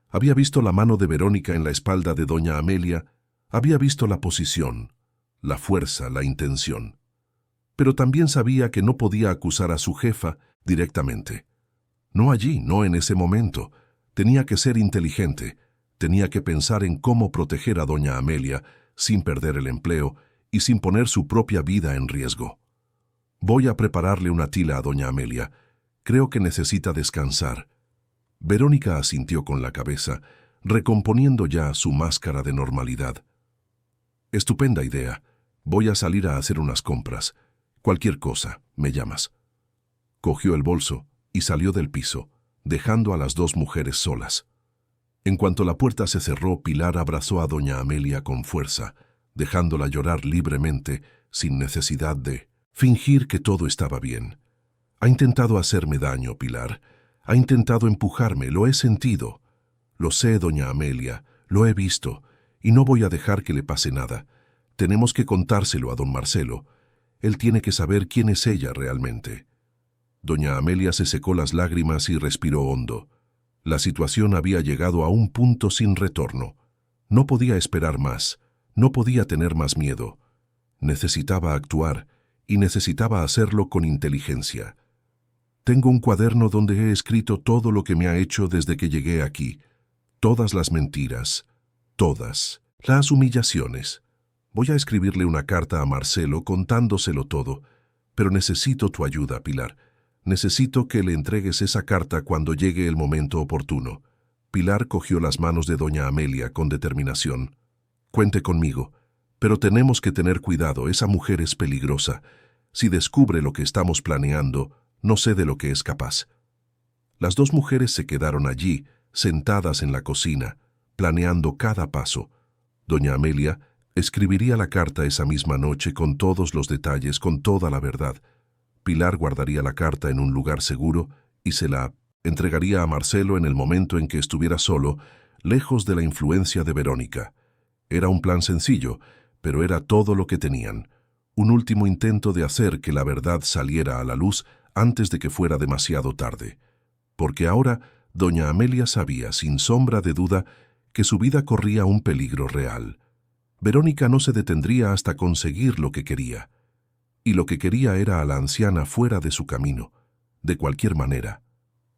Había visto la mano de Verónica en la espalda de doña Amelia. Había visto la posición, la fuerza, la intención. Pero también sabía que no podía acusar a su jefa directamente. No allí, no en ese momento. Tenía que ser inteligente. Tenía que pensar en cómo proteger a doña Amelia sin perder el empleo y sin poner su propia vida en riesgo. «Voy a prepararle una tila a doña Amelia. Creo que necesita descansar». Verónica asintió con la cabeza, recomponiendo ya su máscara de normalidad. «Estupenda idea. Voy a salir a hacer unas compras. Cualquier cosa, me llamas». Cogió el bolso y salió del piso, dejando a las dos mujeres solas. En cuanto la puerta se cerró, Pilar abrazó a doña Amelia con fuerza, dejándola llorar libremente, sin necesidad de fingir que todo estaba bien. «Ha intentado hacerme daño, Pilar. Ha intentado empujarme, lo he sentido. Lo sé, doña Amelia, lo he visto, y no voy a dejar que le pase nada. Tenemos que contárselo a don Marcelo. Él tiene que saber quién es ella realmente». Doña Amelia se secó las lágrimas y respiró hondo. La situación había llegado a un punto sin retorno. No podía esperar más, no podía tener más miedo. Necesitaba actuar, y necesitaba hacerlo con inteligencia. «Tengo un cuaderno donde he escrito todo lo que me ha hecho desde que llegué aquí. Todas las mentiras, todas, las humillaciones. Voy a escribirle una carta a Marcelo contándoselo todo, pero necesito tu ayuda, Pilar. Necesito que le entregues esa carta cuando llegue el momento oportuno». Pilar cogió las manos de doña Amelia con determinación. «Cuente conmigo, pero tenemos que tener cuidado, esa mujer es peligrosa. Si descubre lo que estamos planeando, no sé de lo que es capaz». Las dos mujeres se quedaron allí, sentadas en la cocina, planeando cada paso. Doña Amelia escribiría la carta esa misma noche con todos los detalles, con toda la verdad. Pilar guardaría la carta en un lugar seguro y se la entregaría a Marcelo en el momento en que estuviera solo, lejos de la influencia de Verónica. Era un plan sencillo, pero era todo lo que tenían. Un último intento de hacer que la verdad saliera a la luz antes de que fuera demasiado tarde. Porque ahora doña Amelia sabía, sin sombra de duda, que su vida corría un peligro real. Verónica no se detendría hasta conseguir lo que quería. y lo que quería era a la anciana fuera de su camino, de cualquier manera,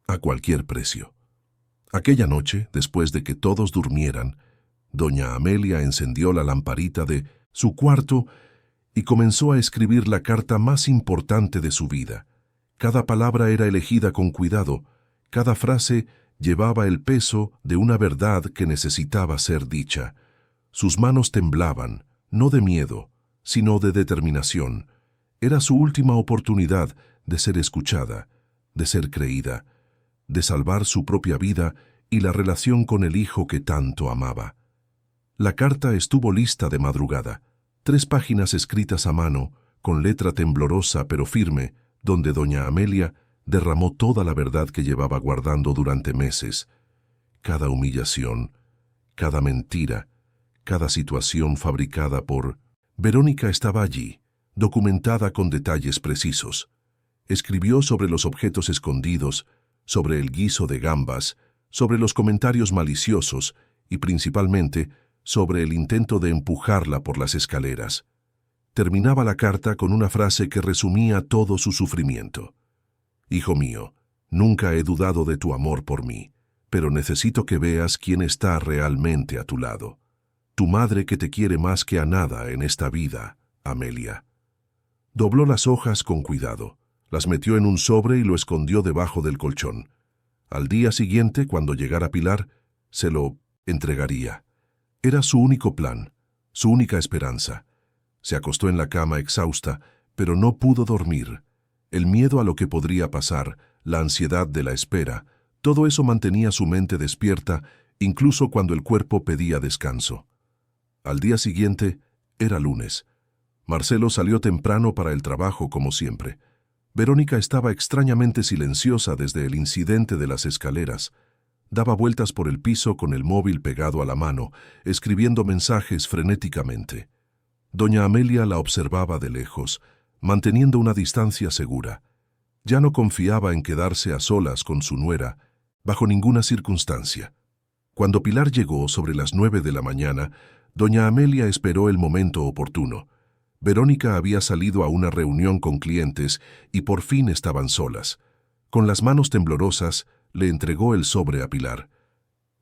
a cualquier precio. Aquella noche, después de que todos durmieran, doña Amelia encendió la lamparita de su cuarto y comenzó a escribir la carta más importante de su vida. Cada palabra era elegida con cuidado, cada frase llevaba el peso de una verdad que necesitaba ser dicha. Sus manos temblaban, no de miedo, sino de determinación. Era su última oportunidad de ser escuchada, de ser creída, de salvar su propia vida y la relación con el hijo que tanto amaba. La carta estuvo lista de madrugada, 3 páginas escritas a mano, con letra temblorosa pero firme, donde doña Amelia derramó toda la verdad que llevaba guardando durante meses. Cada humillación, cada mentira, cada situación fabricada por Verónica estaba allí, documentada con detalles precisos. Escribió sobre los objetos escondidos, sobre el guiso de gambas, sobre los comentarios maliciosos y principalmente sobre el intento de empujarla por las escaleras. Terminaba la carta con una frase que resumía todo su sufrimiento. Hijo mío, nunca he dudado de tu amor por mí, pero necesito que veas quién está realmente a tu lado. Tu madre que te quiere más que a nada en esta vida, Amelia. Dobló las hojas con cuidado, las metió en un sobre y lo escondió debajo del colchón. Al día siguiente, cuando llegara Pilar, se lo entregaría. Era su único plan, su única esperanza. Se acostó en la cama exhausta, pero no pudo dormir. El miedo a lo que podría pasar, la ansiedad de la espera, todo eso mantenía su mente despierta, incluso cuando el cuerpo pedía descanso. Al día siguiente, era lunes. Marcelo salió temprano para el trabajo como siempre. Verónica estaba extrañamente silenciosa desde el incidente de las escaleras. Daba vueltas por el piso con el móvil pegado a la mano, escribiendo mensajes frenéticamente. Doña Amelia la observaba de lejos, manteniendo una distancia segura. Ya no confiaba en quedarse a solas con su nuera, bajo ninguna circunstancia. Cuando Pilar llegó sobre las 9 de la mañana, doña Amelia esperó el momento oportuno. Verónica había salido a una reunión con clientes y por fin estaban solas. Con las manos temblorosas, le entregó el sobre a Pilar.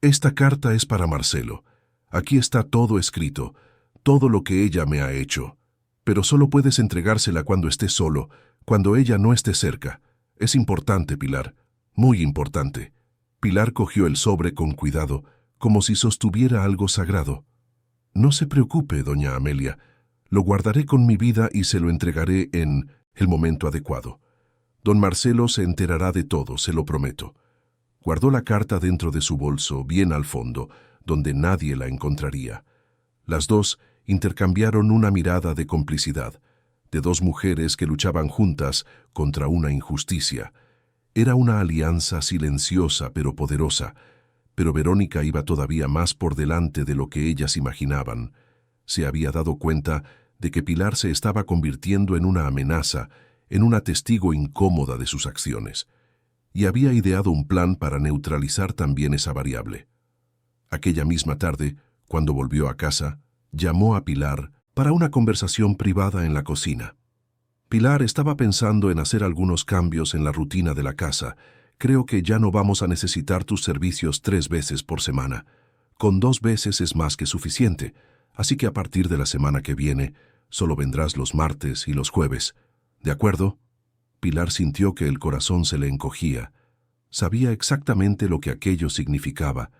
Esta carta es para Marcelo. Aquí está todo escrito, todo lo que ella me ha hecho. Pero solo puedes entregársela cuando estés solo, cuando ella no esté cerca. Es importante, Pilar, muy importante. Pilar cogió el sobre con cuidado, como si sostuviera algo sagrado. No se preocupe, doña Amelia. Lo guardaré con mi vida y se lo entregaré en el momento adecuado. Don Marcelo se enterará de todo, se lo prometo. Guardó la carta dentro de su bolso, bien al fondo, donde nadie la encontraría. Las dos intercambiaron una mirada de complicidad, de 2 mujeres que luchaban juntas contra una injusticia. Era una alianza silenciosa pero poderosa, pero Verónica iba todavía más por delante de lo que ellas imaginaban. Se había dado cuenta de que Pilar se estaba convirtiendo en una amenaza, en una testigo incómoda de sus acciones, y había ideado un plan para neutralizar también esa variable. Aquella misma tarde, cuando volvió a casa, llamó a Pilar para una conversación privada en la cocina. Pilar estaba pensando en hacer algunos cambios en la rutina de la casa. Creo que ya no vamos a necesitar tus servicios 3 veces por semana. Con 2 veces es más que suficiente, así que a partir de la semana que viene, solo vendrás los martes y los jueves. ¿De acuerdo? Pilar sintió que el corazón se le encogía. Sabía exactamente lo que aquello significaba.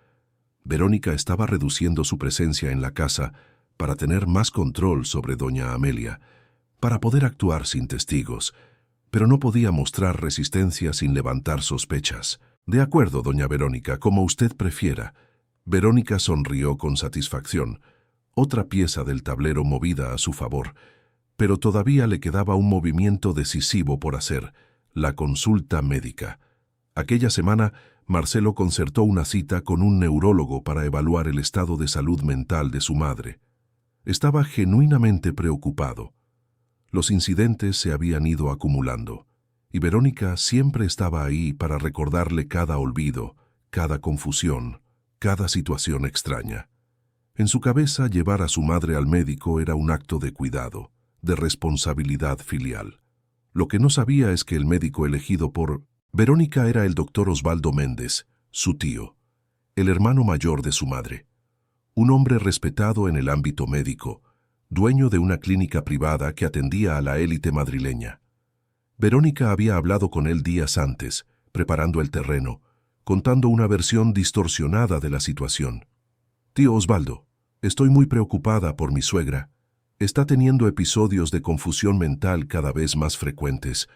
Verónica estaba reduciendo su presencia en la casa para tener más control sobre doña Amelia, para poder actuar sin testigos, pero no podía mostrar resistencia sin levantar sospechas. De acuerdo, doña Verónica, como usted prefiera. Verónica sonrió con satisfacción, otra pieza del tablero movida a su favor, pero todavía le quedaba un movimiento decisivo por hacer, la consulta médica. Aquella semana, Marcelo concertó una cita con un neurólogo para evaluar el estado de salud mental de su madre. Estaba genuinamente preocupado. Los incidentes se habían ido acumulando, y Verónica siempre estaba ahí para recordarle cada olvido, cada confusión, cada situación extraña. En su cabeza, llevar a su madre al médico era un acto de cuidado, de responsabilidad filial. Lo que no sabía es que el médico elegido por Verónica era el doctor Osvaldo Méndez, su tío, el hermano mayor de su madre. Un hombre respetado en el ámbito médico, dueño de una clínica privada que atendía a la élite madrileña. Verónica había hablado con él días antes, preparando el terreno, contando una versión distorsionada de la situación. «Tío Osvaldo, estoy muy preocupada por mi suegra. Está teniendo episodios de confusión mental cada vez más frecuentes.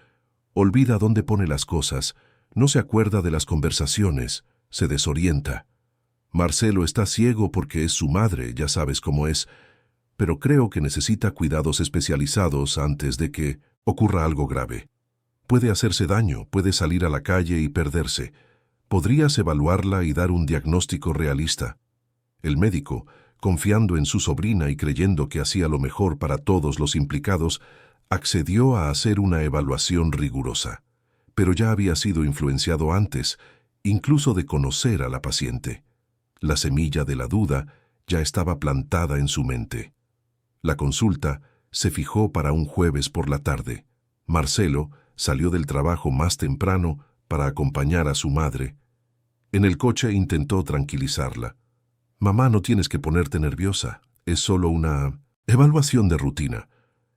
Olvida dónde pone las cosas, no se acuerda de las conversaciones, se desorienta. Marcelo está ciego porque es su madre, ya sabes cómo es, pero creo que necesita cuidados especializados antes de que ocurra algo grave. Puede hacerse daño, puede salir a la calle y perderse. Podrías evaluarla y dar un diagnóstico realista». El médico, confiando en su sobrina y creyendo que hacía lo mejor para todos los implicados, accedió a hacer una evaluación rigurosa. Pero ya había sido influenciado antes, incluso de conocer a la paciente. La semilla de la duda ya estaba plantada en su mente. La consulta se fijó para un jueves por la tarde. Marcelo salió del trabajo más temprano para acompañar a su madre. En el coche intentó tranquilizarla. «Mamá, no tienes que ponerte nerviosa. Es solo una evaluación de rutina.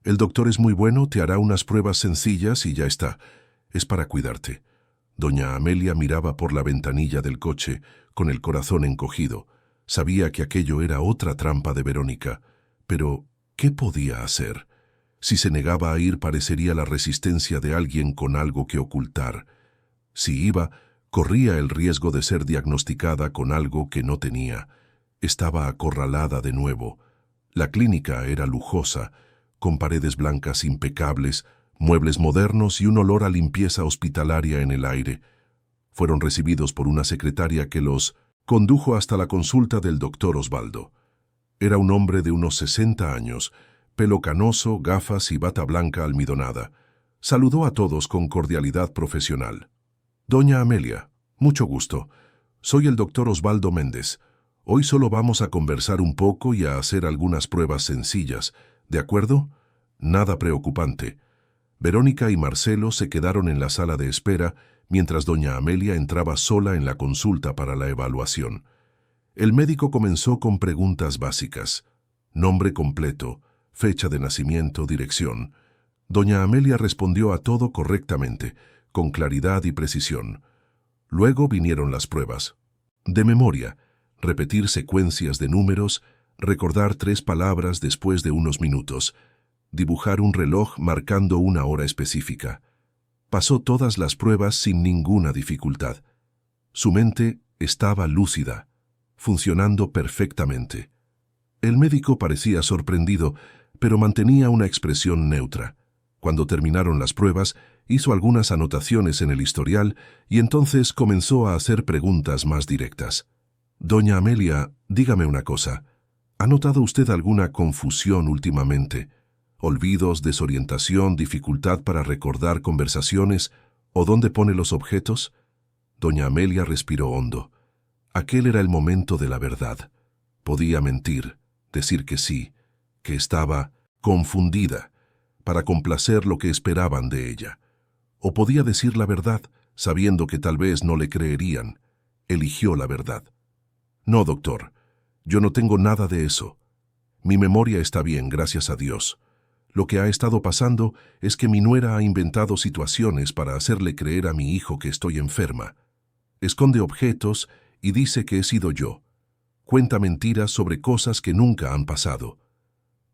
El doctor es muy bueno, te hará unas pruebas sencillas y ya está. Es para cuidarte». Doña Amelia miraba por la ventanilla del coche, con el corazón encogido. Sabía que aquello era otra trampa de Verónica. Pero, ¿qué podía hacer? Si se negaba a ir, parecería la resistencia de alguien con algo que ocultar. Si iba, corría el riesgo de ser diagnosticada con algo que no tenía. Estaba acorralada de nuevo. La clínica era lujosa, con paredes blancas impecables, muebles modernos y un olor a limpieza hospitalaria en el aire. Fueron recibidos por una secretaria que los condujo hasta la consulta del doctor Osvaldo. Era un hombre de unos 60 años, pelo canoso, gafas y bata blanca almidonada. Saludó a todos con cordialidad profesional. «Doña Amelia, mucho gusto. Soy el doctor Osvaldo Méndez. Hoy solo vamos a conversar un poco y a hacer algunas pruebas sencillas. ¿De acuerdo? Nada preocupante». Verónica y Marcelo se quedaron en la sala de espera mientras doña Amelia entraba sola en la consulta para la evaluación. El médico comenzó con preguntas básicas. Nombre completo, fecha de nacimiento, dirección. Doña Amelia respondió a todo correctamente, con claridad y precisión. Luego vinieron las pruebas. De memoria, repetir secuencias de números, recordar 3 palabras después de unos minutos, dibujar un reloj marcando una hora específica. Pasó todas las pruebas sin ninguna dificultad. Su mente estaba lúcida, funcionando perfectamente. El médico parecía sorprendido, pero mantenía una expresión neutra. Cuando terminaron las pruebas, hizo algunas anotaciones en el historial y entonces comenzó a hacer preguntas más directas. «Doña Amelia, dígame una cosa. ¿Ha notado usted alguna confusión últimamente? ¿Olvidos, desorientación, dificultad para recordar conversaciones o dónde pone los objetos?» Doña Amelia respiró hondo. Aquel era el momento de la verdad. Podía mentir, decir que sí, que estaba confundida, para complacer lo que esperaban de ella. O podía decir la verdad, sabiendo que tal vez no le creerían. Eligió la verdad. «No, doctor, yo no tengo nada de eso. Mi memoria está bien, gracias a Dios. Lo que ha estado pasando es que mi nuera ha inventado situaciones para hacerle creer a mi hijo que estoy enferma. Esconde objetos y dice que he sido yo. Cuenta mentiras sobre cosas que nunca han pasado.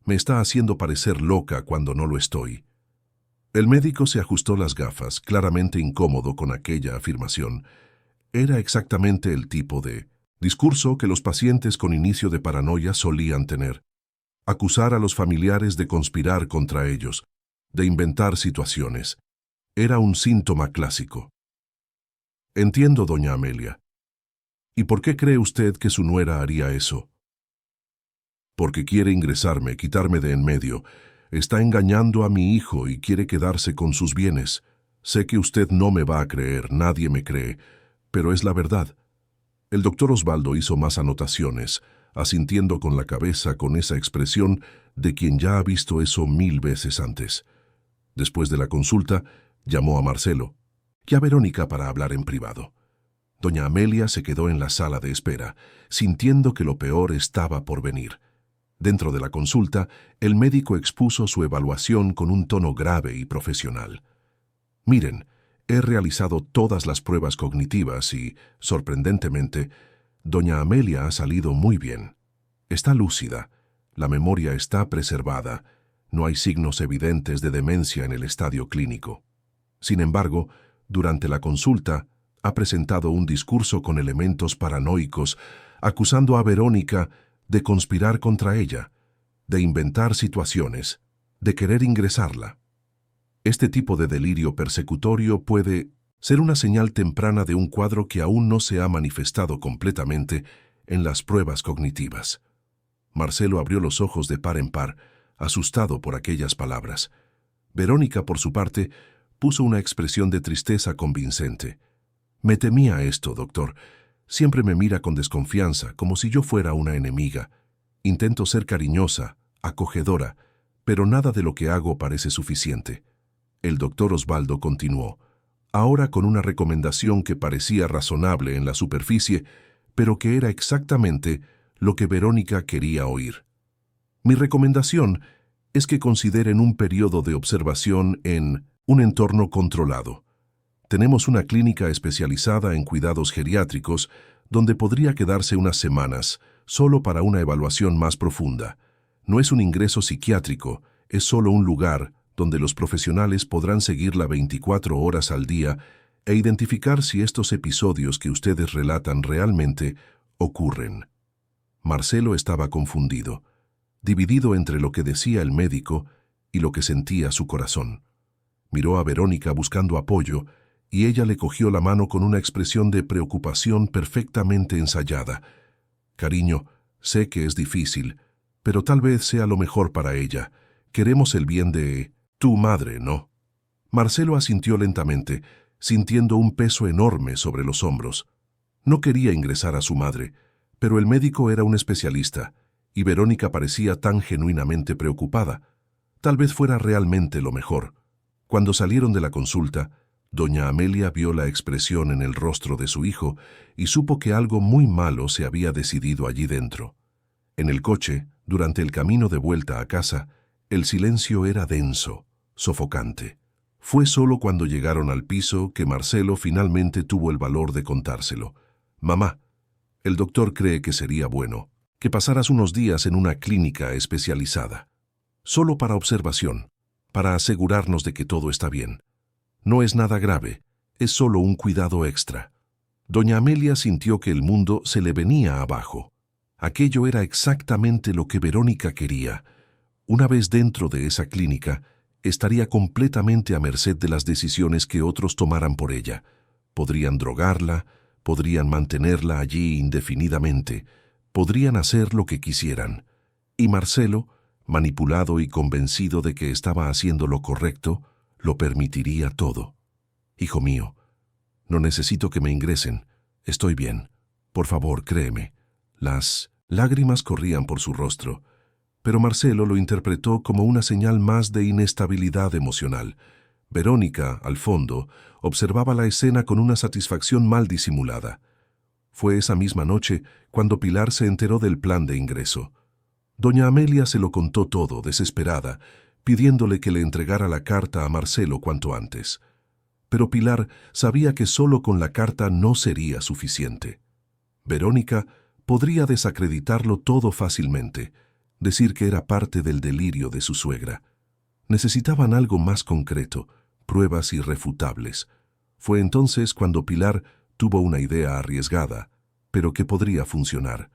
Me está haciendo parecer loca cuando no lo estoy». El médico se ajustó las gafas, claramente incómodo con aquella afirmación. Era exactamente el tipo de discurso que los pacientes con inicio de paranoia solían tener. Acusar a los familiares de conspirar contra ellos, de inventar situaciones. Era un síntoma clásico. «Entiendo, doña Amelia. ¿Y por qué cree usted que su nuera haría eso?» «Porque quiere ingresarme, quitarme de en medio. Está engañando a mi hijo y quiere quedarse con sus bienes. Sé que usted no me va a creer, nadie me cree, pero es la verdad». El doctor Osvaldo hizo más anotaciones, asintiendo con la cabeza con esa expresión de quien ya ha visto eso 1000 veces antes. Después de la consulta, llamó a Marcelo y a Verónica para hablar en privado. Doña Amelia se quedó en la sala de espera, sintiendo que lo peor estaba por venir. Dentro de la consulta, el médico expuso su evaluación con un tono grave y profesional. Miren, he realizado todas las pruebas cognitivas y, sorprendentemente, doña Amelia ha salido muy bien. Está lúcida, la memoria está preservada, no hay signos evidentes de demencia en el estadio clínico. Sin embargo, durante la consulta, ha presentado un discurso con elementos paranoicos, acusando a Verónica de conspirar contra ella, de inventar situaciones, de querer ingresarla. Este tipo de delirio persecutorio puede ser una señal temprana de un cuadro que aún no se ha manifestado completamente en las pruebas cognitivas. Marcelo abrió los ojos de par en par, asustado por aquellas palabras. Verónica, por su parte, puso una expresión de tristeza convincente. Me temía esto, doctor. Siempre me mira con desconfianza, como si yo fuera una enemiga. Intento ser cariñosa, acogedora, pero nada de lo que hago parece suficiente. El doctor Osvaldo continuó, ahora con una recomendación que parecía razonable en la superficie, pero que era exactamente lo que Verónica quería oír. Mi recomendación es que consideren un periodo de observación en un entorno controlado. Tenemos una clínica especializada en cuidados geriátricos donde podría quedarse unas semanas, solo para una evaluación más profunda. No es un ingreso psiquiátrico, es solo un lugar donde los profesionales podrán seguirla 24 horas al día e identificar si estos episodios que ustedes relatan realmente ocurren. Marcelo estaba confundido, dividido entre lo que decía el médico y lo que sentía su corazón. Miró a Verónica buscando apoyo y ella le cogió la mano con una expresión de preocupación perfectamente ensayada. Cariño, sé que es difícil, pero tal vez sea lo mejor para ella. Queremos el bien de tu madre, ¿no? Marcelo asintió lentamente, sintiendo un peso enorme sobre los hombros. No quería ingresar a su madre, pero el médico era un especialista, y Verónica parecía tan genuinamente preocupada. Tal vez fuera realmente lo mejor. Cuando salieron de la consulta, doña Amelia vio la expresión en el rostro de su hijo y supo que algo muy malo se había decidido allí dentro. En el coche, durante el camino de vuelta a casa, el silencio era denso, sofocante. Fue solo cuando llegaron al piso que Marcelo finalmente tuvo el valor de contárselo. Mamá, el doctor cree que sería bueno que pasaras unos días en una clínica especializada, solo para observación, para asegurarnos de que todo está bien. No es nada grave, es solo un cuidado extra. Doña Amelia sintió que el mundo se le venía abajo. Aquello era exactamente lo que Verónica quería. Una vez dentro de esa clínica, estaría completamente a merced de las decisiones que otros tomaran por ella. Podrían drogarla, podrían mantenerla allí indefinidamente, podrían hacer lo que quisieran. Y Marcelo, manipulado y convencido de que estaba haciendo lo correcto, lo permitiría todo. Hijo mío, no necesito que me ingresen. Estoy bien. Por favor, créeme. Las lágrimas corrían por su rostro, pero Marcelo lo interpretó como una señal más de inestabilidad emocional. Verónica, al fondo, observaba la escena con una satisfacción mal disimulada. Fue esa misma noche cuando Pilar se enteró del plan de ingreso. Doña Amelia se lo contó todo, desesperada, pidiéndole que le entregara la carta a Marcelo cuanto antes. Pero Pilar sabía que solo con la carta no sería suficiente. Verónica podría desacreditarlo todo fácilmente, decir que era parte del delirio de su suegra. Necesitaban algo más concreto, pruebas irrefutables. Fue entonces cuando Pilar tuvo una idea arriesgada, pero que podría funcionar.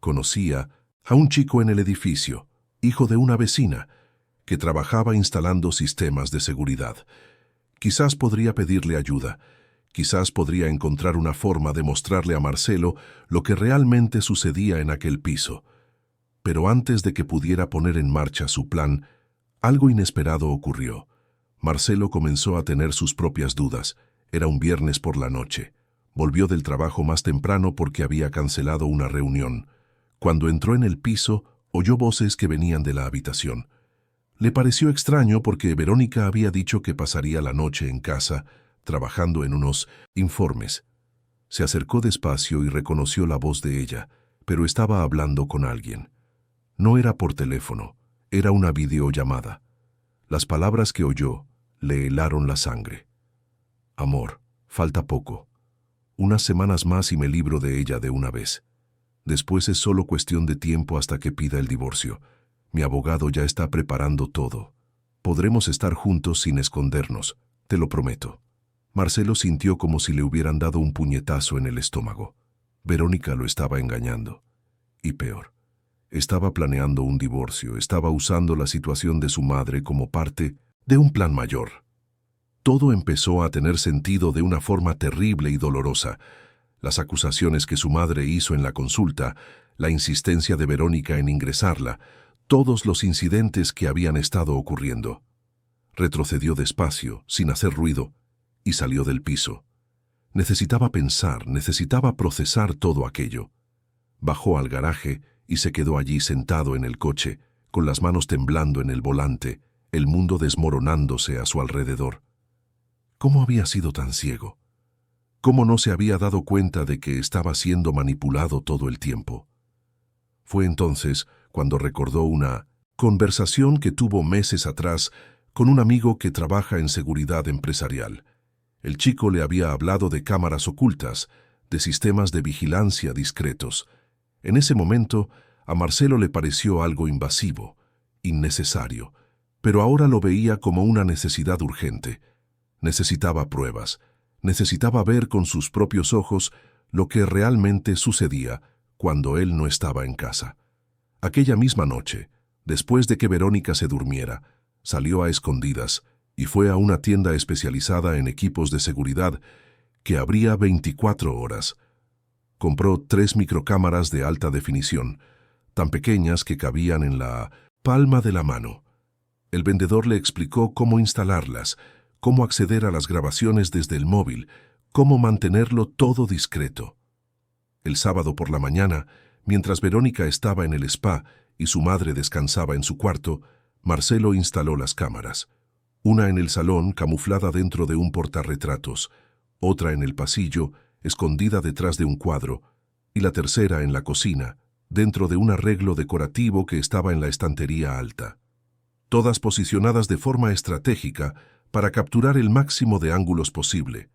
Conocía a un chico en el edificio, hijo de una vecina, que trabajaba instalando sistemas de seguridad. Quizás podría pedirle ayuda, quizás podría encontrar una forma de mostrarle a Marcelo lo que realmente sucedía en aquel piso. Pero antes de que pudiera poner en marcha su plan, algo inesperado ocurrió. Marcelo comenzó a tener sus propias dudas. Era un viernes por la noche. Volvió del trabajo más temprano porque había cancelado una reunión. Cuando entró en el piso, oyó voces que venían de la habitación. Le pareció extraño porque Verónica había dicho que pasaría la noche en casa, trabajando en unos informes. Se acercó despacio y reconoció la voz de ella, pero estaba hablando con alguien. No era por teléfono, era una videollamada. Las palabras que oyó le helaron la sangre. Amor, falta poco. Unas semanas más y me libro de ella de una vez. Después es solo cuestión de tiempo hasta que pida el divorcio. Mi abogado ya está preparando todo. Podremos estar juntos sin escondernos, te lo prometo. Marcelo sintió como si le hubieran dado un puñetazo en el estómago. Verónica lo estaba engañando. Y peor, estaba planeando un divorcio, estaba usando la situación de su madre como parte de un plan mayor. Todo empezó a tener sentido de una forma terrible y dolorosa. Las acusaciones que su madre hizo en la consulta, la insistencia de Verónica en ingresarla, todos los incidentes que habían estado ocurriendo. Retrocedió despacio, sin hacer ruido, y salió del piso. Necesitaba pensar, necesitaba procesar todo aquello. Bajó al garaje y se quedó allí sentado en el coche, con las manos temblando en el volante, el mundo desmoronándose a su alrededor. ¿Cómo había sido tan ciego? ¿Cómo no se había dado cuenta de que estaba siendo manipulado todo el tiempo? Fue entonces cuando recordó una conversación que tuvo meses atrás con un amigo que trabaja en seguridad empresarial. El chico le había hablado de cámaras ocultas, de sistemas de vigilancia discretos. En ese momento, a Marcelo le pareció algo invasivo, innecesario, pero ahora lo veía como una necesidad urgente. Necesitaba pruebas, necesitaba ver con sus propios ojos lo que realmente sucedía cuando él no estaba en casa. Aquella misma noche, después de que Verónica se durmiera, salió a escondidas y fue a una tienda especializada en equipos de seguridad que abría 24 horas. Compró 3 microcámaras de alta definición, tan pequeñas que cabían en la palma de la mano. El vendedor le explicó cómo instalarlas, cómo acceder a las grabaciones desde el móvil, cómo mantenerlo todo discreto. El sábado por la mañana, mientras Verónica estaba en el spa y su madre descansaba en su cuarto, Marcelo instaló las cámaras. Una en el salón, camuflada dentro de un portarretratos, otra en el pasillo, escondida detrás de un cuadro, y la tercera en la cocina, dentro de un arreglo decorativo que estaba en la estantería alta. Todas posicionadas de forma estratégica para capturar el máximo de ángulos posible.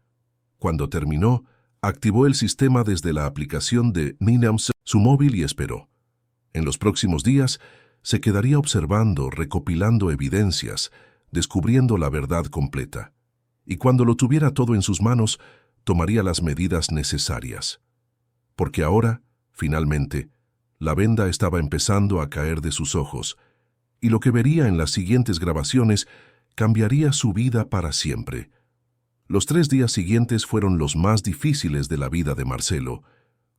Cuando terminó, activó el sistema desde la aplicación de Ninams, su móvil, y esperó. En los próximos días, se quedaría observando, recopilando evidencias, descubriendo la verdad completa. Y cuando lo tuviera todo en sus manos, tomaría las medidas necesarias. Porque ahora, finalmente, la venda estaba empezando a caer de sus ojos, y lo que vería en las siguientes grabaciones cambiaría su vida para siempre. Los 3 días siguientes fueron los más difíciles de la vida de Marcelo.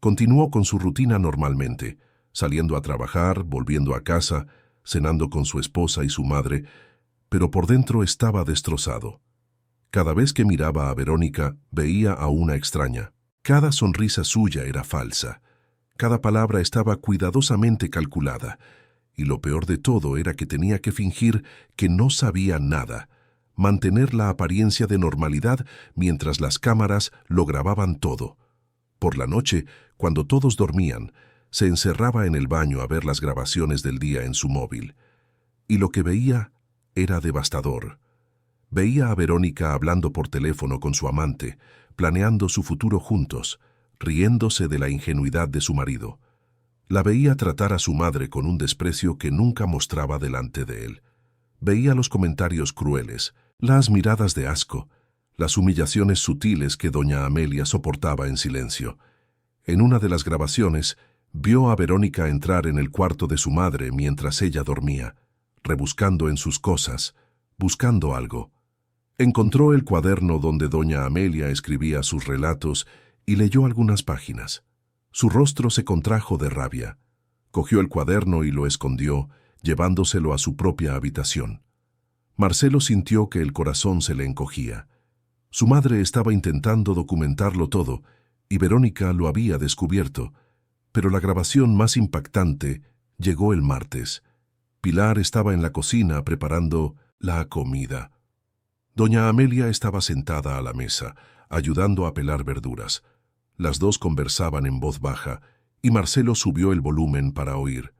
Continuó con su rutina normalmente, saliendo a trabajar, volviendo a casa, cenando con su esposa y su madre, pero por dentro estaba destrozado. Cada vez que miraba a Verónica, veía a una extraña. Cada sonrisa suya era falsa. Cada palabra estaba cuidadosamente calculada. Y lo peor de todo era que tenía que fingir que no sabía nada, mantener la apariencia de normalidad mientras las cámaras lo grababan todo. Por la noche, cuando todos dormían, se encerraba en el baño a ver las grabaciones del día en su móvil. Y lo que veía era devastador. Veía a Verónica hablando por teléfono con su amante, planeando su futuro juntos, riéndose de la ingenuidad de su marido. La veía tratar a su madre con un desprecio que nunca mostraba delante de él. Veía los comentarios crueles, las miradas de asco, las humillaciones sutiles que doña Amelia soportaba en silencio. En una de las grabaciones, vio a Verónica entrar en el cuarto de su madre mientras ella dormía, rebuscando en sus cosas, buscando algo. Encontró el cuaderno donde doña Amelia escribía sus relatos y leyó algunas páginas. Su rostro se contrajo de rabia. Cogió el cuaderno y lo escondió, llevándoselo a su propia habitación. Marcelo sintió que el corazón se le encogía. Su madre estaba intentando documentarlo todo, y Verónica lo había descubierto, Pero la grabación más impactante llegó el martes. Pilar estaba en la cocina preparando la comida. Doña Amelia estaba sentada a la mesa, ayudando a pelar verduras. Las dos conversaban en voz baja, y Marcelo subió el volumen para oír.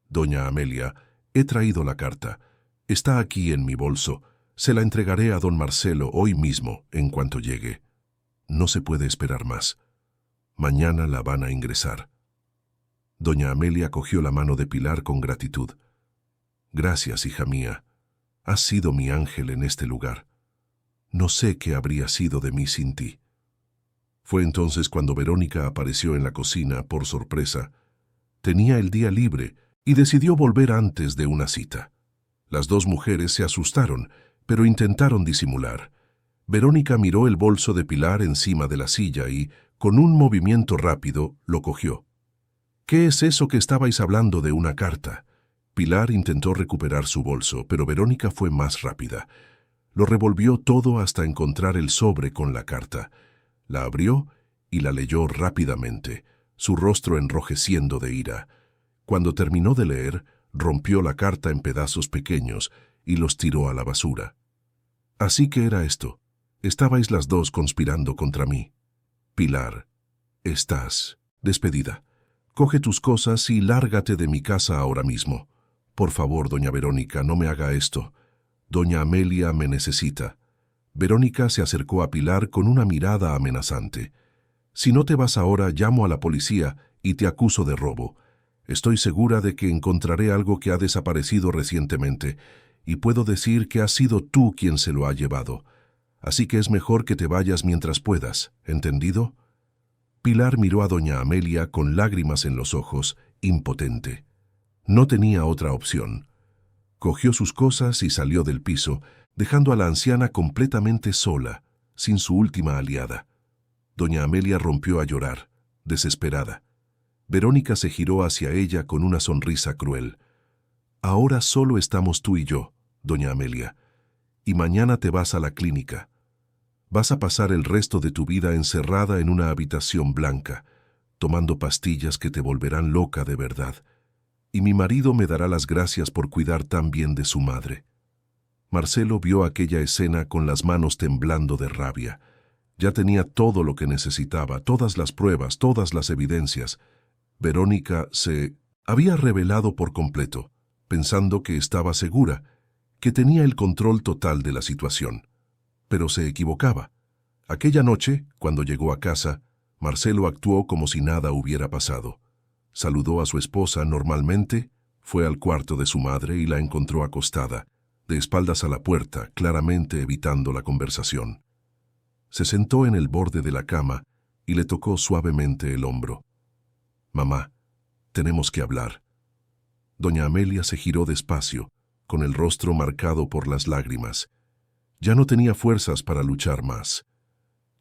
«Doña Amelia, he traído la carta. Está aquí en mi bolso. Se la entregaré a don Marcelo hoy mismo, en cuanto llegue. No se puede esperar más. Mañana la van a ingresar». Doña Amelia cogió la mano de Pilar con gratitud. «Gracias, hija mía. Has sido mi ángel en este lugar. No sé qué habría sido de mí sin ti». Fue entonces cuando Verónica apareció en la cocina por sorpresa. Tenía el día libre y decidió volver antes de una cita. Las dos mujeres se asustaron, pero intentaron disimular. Verónica miró el bolso de Pilar encima de la silla y, con un movimiento rápido, lo cogió. «¿Qué es eso que estabais hablando de una carta?». Pilar intentó recuperar su bolso, pero Verónica fue más rápida. Lo revolvió todo hasta encontrar el sobre con la carta. La abrió y la leyó rápidamente, su rostro enrojeciendo de ira. Cuando terminó de leer, rompió la carta en pedazos pequeños y los tiró a la basura. «Así que era esto. Estabais las dos conspirando contra mí. Pilar, estás despedida. Coge tus cosas y lárgate de mi casa ahora mismo. Por favor, doña Verónica, no me haga esto. Doña Amelia me necesita». Verónica se acercó a Pilar con una mirada amenazante. «Si no te vas ahora, llamo a la policía y te acuso de robo. Estoy segura de que encontraré algo que ha desaparecido recientemente, y puedo decir que has sido tú quien se lo ha llevado. Así que es mejor que te vayas mientras puedas, ¿entendido?». Pilar miró a doña Amelia con lágrimas en los ojos, impotente. No tenía otra opción. Cogió sus cosas y salió del piso, dejando a la anciana completamente sola, sin su última aliada. Doña Amelia rompió a llorar, desesperada. Verónica se giró hacia ella con una sonrisa cruel. «Ahora solo estamos tú y yo, doña Amelia, y mañana te vas a la clínica. Vas a pasar el resto de tu vida encerrada en una habitación blanca, tomando pastillas que te volverán loca de verdad. Y mi marido me dará las gracias por cuidar tan bien de su madre». Marcelo vio aquella escena con las manos temblando de rabia. Ya tenía todo lo que necesitaba, todas las pruebas, todas las evidencias. Verónica se había revelado por completo, pensando que estaba segura, que tenía el control total de la situación. Pero se equivocaba. Aquella noche, cuando llegó a casa, Marcelo actuó como si nada hubiera pasado. Saludó a su esposa normalmente, fue al cuarto de su madre y la encontró acostada, de espaldas a la puerta, claramente evitando la conversación. Se sentó en el borde de la cama y le tocó suavemente el hombro. «Mamá, tenemos que hablar». Doña Amelia se giró despacio, con el rostro marcado por las lágrimas. Ya no tenía fuerzas para luchar más.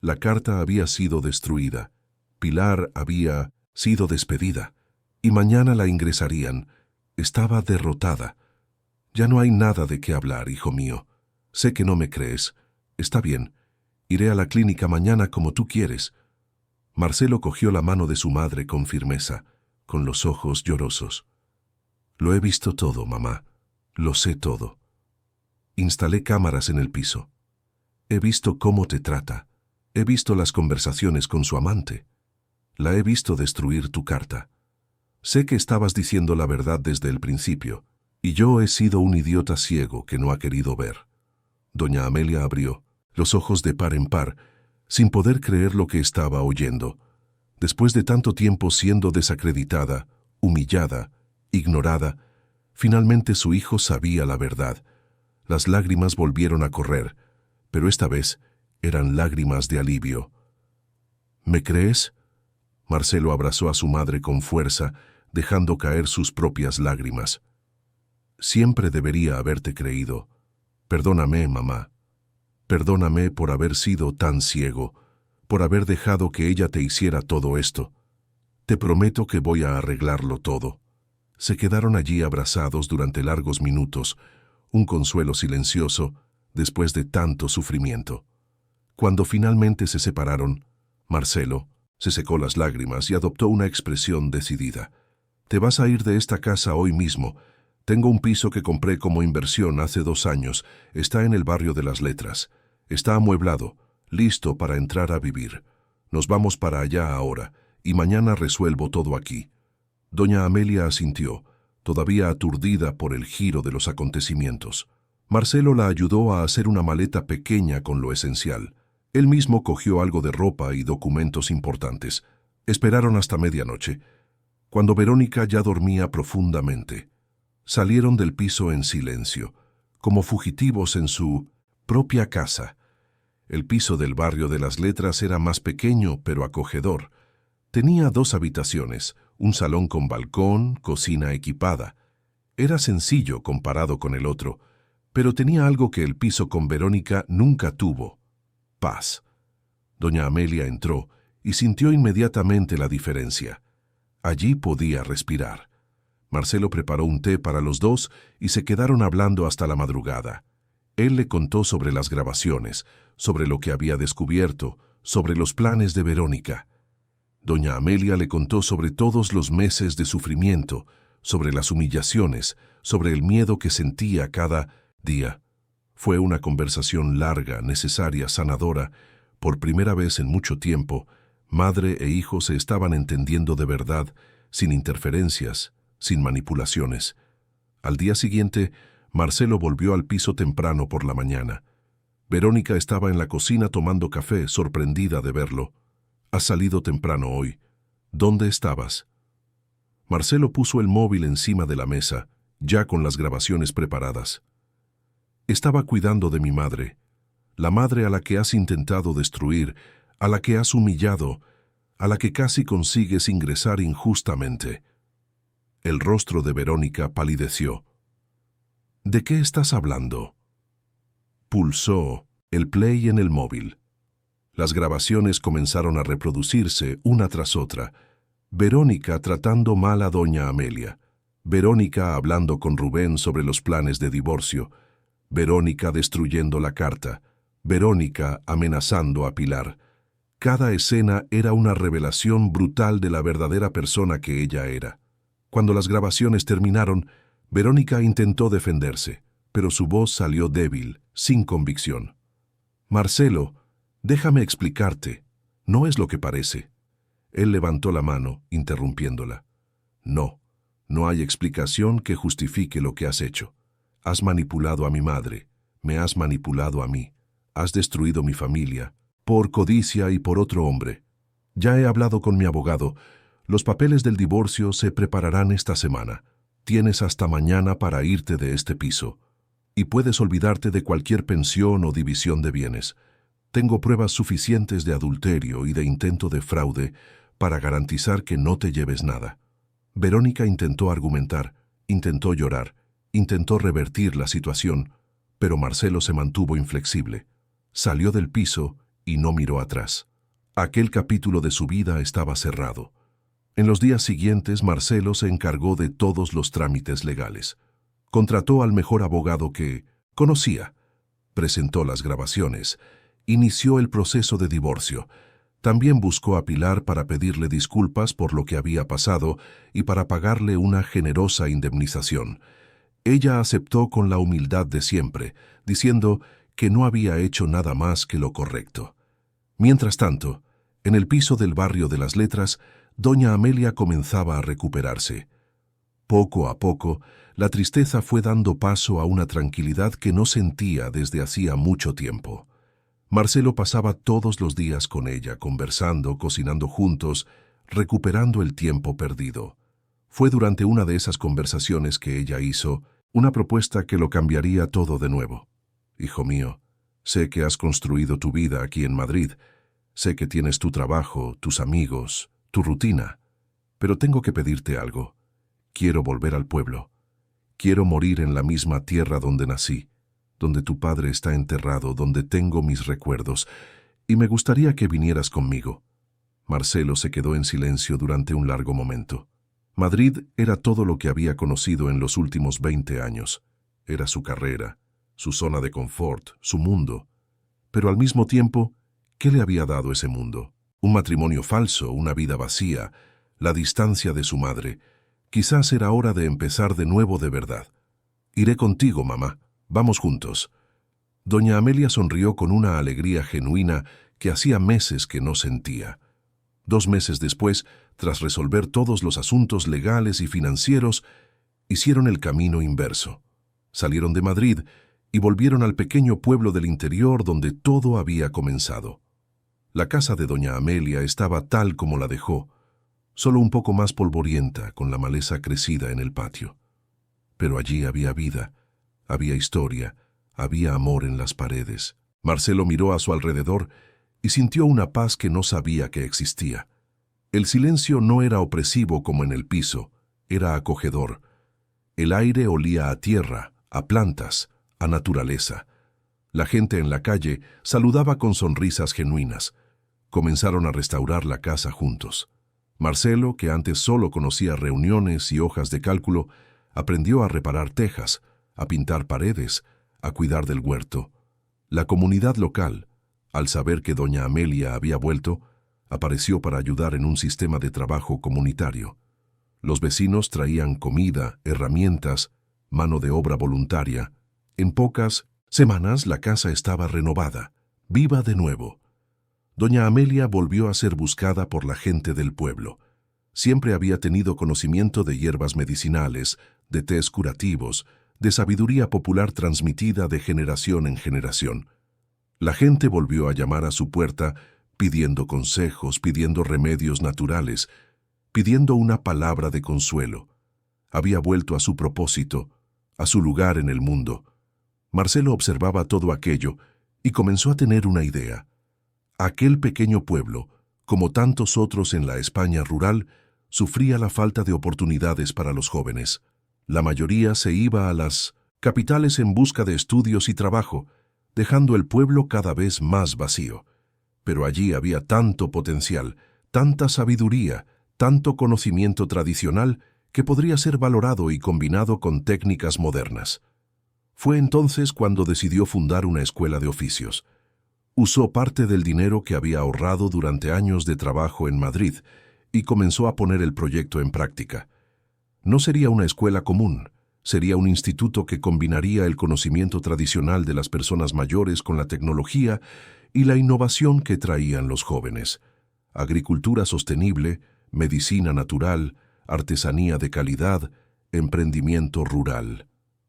La carta había sido destruida, Pilar había sido despedida, y mañana la ingresarían. Estaba derrotada. «Ya no hay nada de qué hablar, hijo mío. Sé que no me crees. Está bien. Iré a la clínica mañana como tú quieres». Marcelo cogió la mano de su madre con firmeza, con los ojos llorosos. «Lo he visto todo, mamá. Lo sé todo. Instalé cámaras en el piso. He visto cómo te trata. He visto las conversaciones con su amante. La he visto destruir tu carta. Sé que estabas diciendo la verdad desde el principio, y yo he sido un idiota ciego que no ha querido ver». Doña Amelia abrió los ojos de par en par, sin poder creer lo que estaba oyendo. Después de tanto tiempo siendo desacreditada, humillada, ignorada, finalmente su hijo sabía la verdad. Las lágrimas volvieron a correr, pero esta vez eran lágrimas de alivio. «¿Me crees?». Marcelo abrazó a su madre con fuerza, dejando caer sus propias lágrimas. «Siempre debería haberte creído. Perdóname, mamá. Perdóname por haber sido tan ciego, por haber dejado que ella te hiciera todo esto. Te prometo que voy a arreglarlo todo». Se quedaron allí abrazados durante largos minutos, un consuelo silencioso después de tanto sufrimiento. Cuando finalmente se separaron, Marcelo, Se secó las lágrimas y adoptó una expresión decidida. «Te vas a ir de esta casa hoy mismo. Tengo un piso que compré como inversión hace 2 años. Está en el barrio de las Letras. Está amueblado, listo para entrar a vivir. Nos vamos para allá ahora, y mañana resuelvo todo aquí». Doña Amelia asintió, todavía aturdida por el giro de los acontecimientos. Marcelo la ayudó a hacer una maleta pequeña con lo esencial. Él mismo cogió algo de ropa y documentos importantes. Esperaron hasta medianoche, cuando Verónica ya dormía profundamente. Salieron del piso en silencio, como fugitivos en su propia casa. El piso del barrio de las Letras era más pequeño, pero acogedor. Tenía 2 habitaciones, un salón con balcón, cocina equipada. Era sencillo comparado con el otro, pero tenía algo que el piso con Verónica nunca tuvo: paz. Doña Amelia entró y sintió inmediatamente la diferencia. Allí podía respirar. Marcelo preparó un té para los dos y se quedaron hablando hasta la madrugada. Él le contó sobre las grabaciones, sobre lo que había descubierto, sobre los planes de Verónica. Doña Amelia le contó sobre todos los meses de sufrimiento, sobre las humillaciones, sobre el miedo que sentía cada día. Fue una conversación larga, necesaria, sanadora. Por primera vez en mucho tiempo, madre e hijo se estaban entendiendo de verdad, sin interferencias, sin manipulaciones. Al día siguiente, Marcelo volvió al piso temprano por la mañana. Verónica estaba en la cocina tomando café, sorprendida de verlo. «Has salido temprano hoy. ¿Dónde estabas?» Marcelo puso el móvil encima de la mesa, ya con las grabaciones preparadas. «Estaba cuidando de mi madre, la madre a la que has intentado destruir, a la que has humillado, a la que casi consigues ingresar injustamente». El rostro de Verónica palideció. «¿De qué estás hablando?». Pulsó el play en el móvil. Las grabaciones comenzaron a reproducirse una tras otra. Verónica tratando mal a doña Amelia. Verónica hablando con Rubén sobre los planes de divorcio. Verónica destruyendo la carta. Verónica amenazando a Pilar. Cada escena era una revelación brutal de la verdadera persona que ella era. Cuando las grabaciones terminaron, Verónica intentó defenderse, pero su voz salió débil, sin convicción. «Marcelo, déjame explicarte. No es lo que parece». Él levantó la mano, interrumpiéndola. «No, no hay explicación que justifique lo que has hecho. Has manipulado a mi madre, me has manipulado a mí, has destruido mi familia, por codicia y por otro hombre. Ya he hablado con mi abogado. Los papeles del divorcio se prepararán esta semana. Tienes hasta mañana para irte de este piso. Y puedes olvidarte de cualquier pensión o división de bienes. Tengo pruebas suficientes de adulterio y de intento de fraude para garantizar que no te lleves nada». Verónica intentó argumentar, intentó llorar, intentó revertir la situación, pero Marcelo se mantuvo inflexible. Salió del piso y no miró atrás. Aquel capítulo de su vida estaba cerrado. En los días siguientes, Marcelo se encargó de todos los trámites legales. Contrató al mejor abogado que conocía. Presentó las grabaciones. Inició el proceso de divorcio. También buscó a Pilar para pedirle disculpas por lo que había pasado y para pagarle una generosa indemnización. Ella aceptó con la humildad de siempre, diciendo que no había hecho nada más que lo correcto. Mientras tanto, en el piso del barrio de las Letras, doña Amelia comenzaba a recuperarse. Poco a poco, la tristeza fue dando paso a una tranquilidad que no sentía desde hacía mucho tiempo. Marcelo pasaba todos los días con ella, conversando, cocinando juntos, recuperando el tiempo perdido. Fue durante una de esas conversaciones que ella hizo una propuesta que lo cambiaría todo de nuevo. «Hijo mío, sé que has construido tu vida aquí en Madrid, sé que tienes tu trabajo, tus amigos, tu rutina, pero tengo que pedirte algo. Quiero volver al pueblo. Quiero morir en la misma tierra donde nací, donde tu padre está enterrado, donde tengo mis recuerdos, y me gustaría que vinieras conmigo». Marcelo se quedó en silencio durante un largo momento. Madrid era todo lo que había conocido en los últimos 20 años. Era su carrera, su zona de confort, su mundo. Pero al mismo tiempo, ¿qué le había dado ese mundo? Un matrimonio falso, una vida vacía, la distancia de su madre. Quizás era hora de empezar de nuevo de verdad. Iré contigo, mamá. Vamos juntos. Doña Amelia sonrió con una alegría genuina que hacía meses que no sentía. 2 meses después, tras resolver todos los asuntos legales y financieros, hicieron el camino inverso. Salieron de Madrid y volvieron al pequeño pueblo del interior donde todo había comenzado. La casa de doña Amelia estaba tal como la dejó, solo un poco más polvorienta, con la maleza crecida en el patio. Pero allí había vida, había historia, había amor en las paredes. Marcelo miró a su alrededor y sintió una paz que no sabía que existía. El silencio no era opresivo como en el piso, era acogedor. El aire olía a tierra, a plantas, a naturaleza. La gente en la calle saludaba con sonrisas genuinas. Comenzaron a restaurar la casa juntos. Marcelo, que antes solo conocía reuniones y hojas de cálculo, aprendió a reparar tejas, a pintar paredes, a cuidar del huerto. La comunidad local, al saber que doña Amelia había vuelto, apareció para ayudar en un sistema de trabajo comunitario. Los vecinos traían comida, herramientas, mano de obra voluntaria. En pocas semanas la casa estaba renovada, viva de nuevo. Doña Amelia volvió a ser buscada por la gente del pueblo. Siempre había tenido conocimiento de hierbas medicinales, de tés curativos, de sabiduría popular transmitida de generación en generación. La gente volvió a llamar a su puerta pidiendo consejos, pidiendo remedios naturales, pidiendo una palabra de consuelo. Había vuelto a su propósito, a su lugar en el mundo. Marcelo observaba todo aquello y comenzó a tener una idea. Aquel pequeño pueblo, como tantos otros en la España rural, sufría la falta de oportunidades para los jóvenes. La mayoría se iba a las capitales en busca de estudios y trabajo, dejando el pueblo cada vez más vacío. Pero allí había tanto potencial, tanta sabiduría, tanto conocimiento tradicional que podría ser valorado y combinado con técnicas modernas. Fue entonces cuando decidió fundar una escuela de oficios. Usó parte del dinero que había ahorrado durante años de trabajo en Madrid y comenzó a poner el proyecto en práctica. No sería una escuela común, sería un instituto que combinaría el conocimiento tradicional de las personas mayores con la tecnología y la innovación que traían los jóvenes. Agricultura sostenible, medicina natural, artesanía de calidad, emprendimiento rural.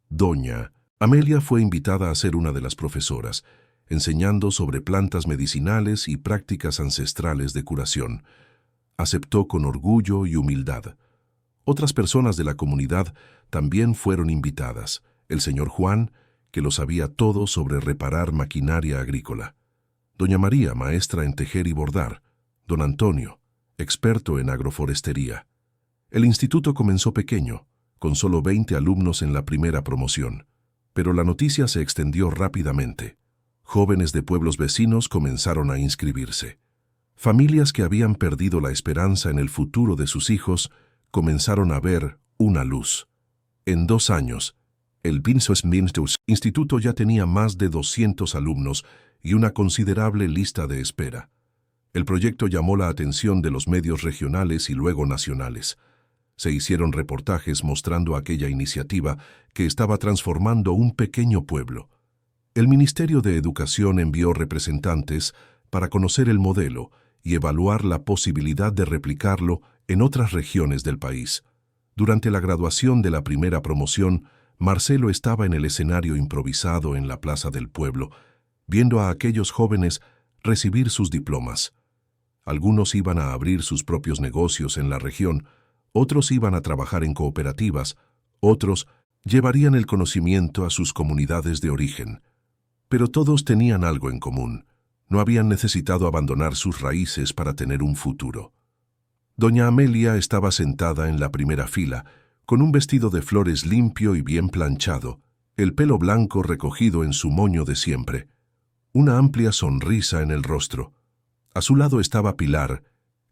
Doña Amelia fue invitada a ser una de las profesoras, enseñando sobre plantas medicinales y prácticas ancestrales de curación. Aceptó con orgullo y humildad. Otras personas de la comunidad también fueron invitadas. El señor Juan, que lo sabía todo sobre reparar maquinaria agrícola. Doña María, maestra en tejer y bordar. Don Antonio, experto en agroforestería. El instituto comenzó pequeño, con solo 20 alumnos en la primera promoción, pero la noticia se extendió rápidamente. Jóvenes de pueblos vecinos comenzaron a inscribirse. Familias que habían perdido la esperanza en el futuro de sus hijos comenzaron a ver una luz. En 2 años, el Instituto ya tenía más de 200 alumnos y una considerable lista de espera. El proyecto llamó la atención de los medios regionales y luego nacionales. Se hicieron reportajes mostrando aquella iniciativa que estaba transformando un pequeño pueblo. El Ministerio de Educación envió representantes para conocer el modelo y evaluar la posibilidad de replicarlo en otras regiones del país. Durante la graduación de la primera promoción, Marcelo estaba en el escenario improvisado en la plaza del pueblo, viendo a aquellos jóvenes recibir sus diplomas. Algunos iban a abrir sus propios negocios en la región, otros iban a trabajar en cooperativas, otros llevarían el conocimiento a sus comunidades de origen. Pero todos tenían algo en común. No habían necesitado abandonar sus raíces para tener un futuro. Doña Amelia estaba sentada en la primera fila, con un vestido de flores limpio y bien planchado, el pelo blanco recogido en su moño de siempre, una amplia sonrisa en el rostro. A su lado estaba Pilar,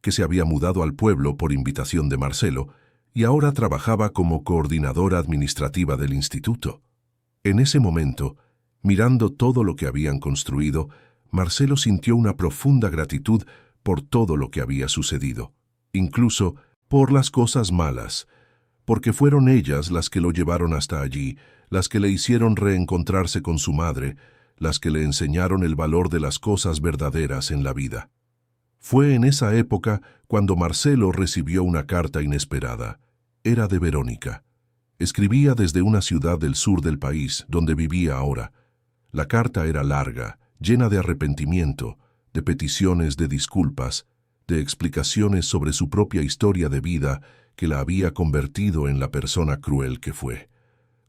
que se había mudado al pueblo por invitación de Marcelo y ahora trabajaba como coordinadora administrativa del instituto. En ese momento, mirando todo lo que habían construido, Marcelo sintió una profunda gratitud por todo lo que había sucedido, incluso por las cosas malas, porque fueron ellas las que lo llevaron hasta allí, las que le hicieron reencontrarse con su madre, las que le enseñaron el valor de las cosas verdaderas en la vida. Fue en esa época cuando Marcelo recibió una carta inesperada. Era de Verónica. Escribía desde una ciudad del sur del país, donde vivía ahora. La carta era larga, llena de arrepentimiento, de peticiones de disculpas, de explicaciones sobre su propia historia de vida que la había convertido en la persona cruel que fue.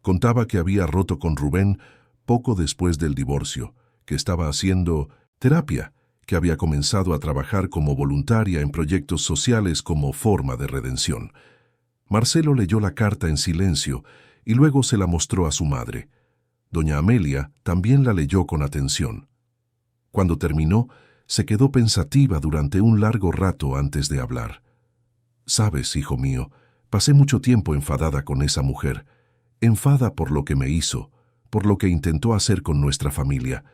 Contaba que había roto con Rubén poco después del divorcio, que estaba haciendo terapia, que había comenzado a trabajar como voluntaria en proyectos sociales como forma de redención. Marcelo leyó la carta en silencio y luego se la mostró a su madre. Doña Amelia también la leyó con atención. Cuando terminó, se quedó pensativa durante un largo rato antes de hablar. «Sabes, hijo mío, pasé mucho tiempo enfadada con esa mujer, enfada por lo que me hizo, por lo que intentó hacer con nuestra familia,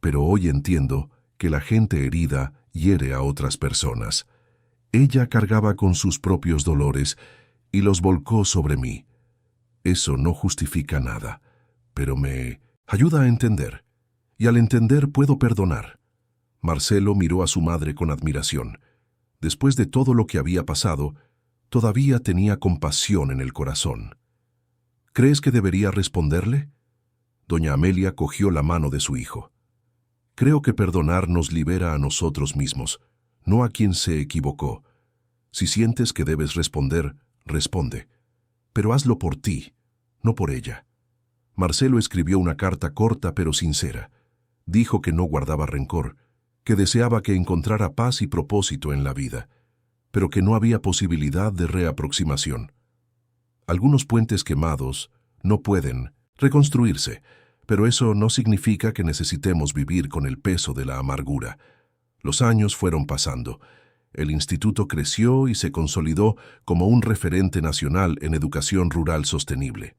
pero hoy entiendo que la gente herida hiere a otras personas. Ella cargaba con sus propios dolores y los volcó sobre mí. Eso no justifica nada, pero me ayuda a entender, y al entender puedo perdonar». Marcelo miró a su madre con admiración. Después de todo lo que había pasado, todavía tenía compasión en el corazón. «¿Crees que debería responderle?» Doña Amelia cogió la mano de su hijo. «Creo que perdonar nos libera a nosotros mismos, no a quien se equivocó. Si sientes que debes responder, responde. Pero hazlo por ti, no por ella». Marcelo escribió una carta corta pero sincera. Dijo que no guardaba rencor, que deseaba que encontrara paz y propósito en la vida, pero que no había posibilidad de reaproximación. Algunos puentes quemados no pueden reconstruirse, pero eso no significa que necesitemos vivir con el peso de la amargura. Los años fueron pasando. El instituto creció y se consolidó como un referente nacional en educación rural sostenible.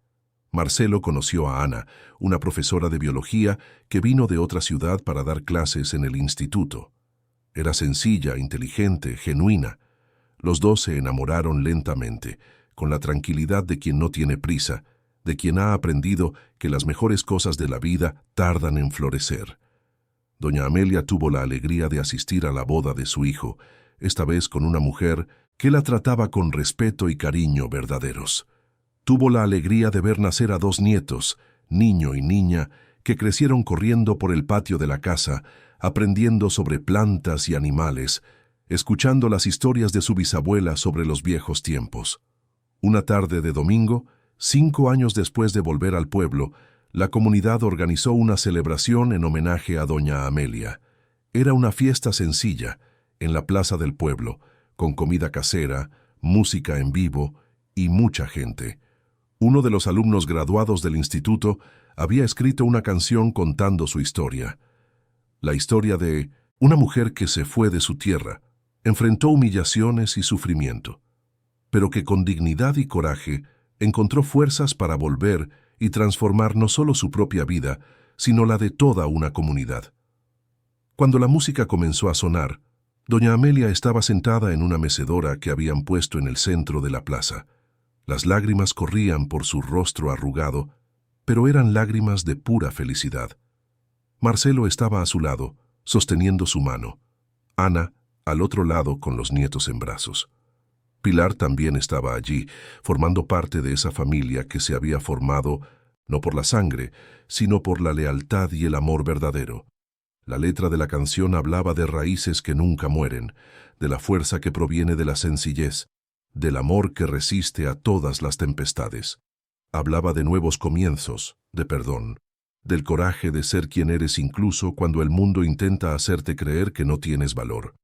Marcelo conoció a Ana, una profesora de biología que vino de otra ciudad para dar clases en el instituto. Era sencilla, inteligente, genuina. Los dos se enamoraron lentamente, con la tranquilidad de quien no tiene prisa, de quien ha aprendido que las mejores cosas de la vida tardan en florecer. Doña Amelia tuvo la alegría de asistir a la boda de su hijo, esta vez con una mujer que la trataba con respeto y cariño verdaderos. Tuvo la alegría de ver nacer a dos nietos, niño y niña, que crecieron corriendo por el patio de la casa, aprendiendo sobre plantas y animales, escuchando las historias de su bisabuela sobre los viejos tiempos. Una tarde de domingo, 5 años después de volver al pueblo, la comunidad organizó una celebración en homenaje a doña Amelia. Era una fiesta sencilla, en la plaza del pueblo, con comida casera, música en vivo y mucha gente. Uno de los alumnos graduados del instituto había escrito una canción contando su historia. La historia de una mujer que se fue de su tierra, enfrentó humillaciones y sufrimiento, pero que con dignidad y coraje encontró fuerzas para volver y transformar no solo su propia vida, sino la de toda una comunidad. Cuando la música comenzó a sonar, doña Amelia estaba sentada en una mecedora que habían puesto en el centro de la plaza. Las lágrimas corrían por su rostro arrugado, pero eran lágrimas de pura felicidad. Marcelo estaba a su lado, sosteniendo su mano. Ana, al otro lado, con los nietos en brazos. Pilar también estaba allí, formando parte de esa familia que se había formado no por la sangre, sino por la lealtad y el amor verdadero. La letra de la canción hablaba de raíces que nunca mueren, de la fuerza que proviene de la sencillez, del amor que resiste a todas las tempestades. Hablaba de nuevos comienzos, de perdón, del coraje de ser quien eres incluso cuando el mundo intenta hacerte creer que no tienes valor.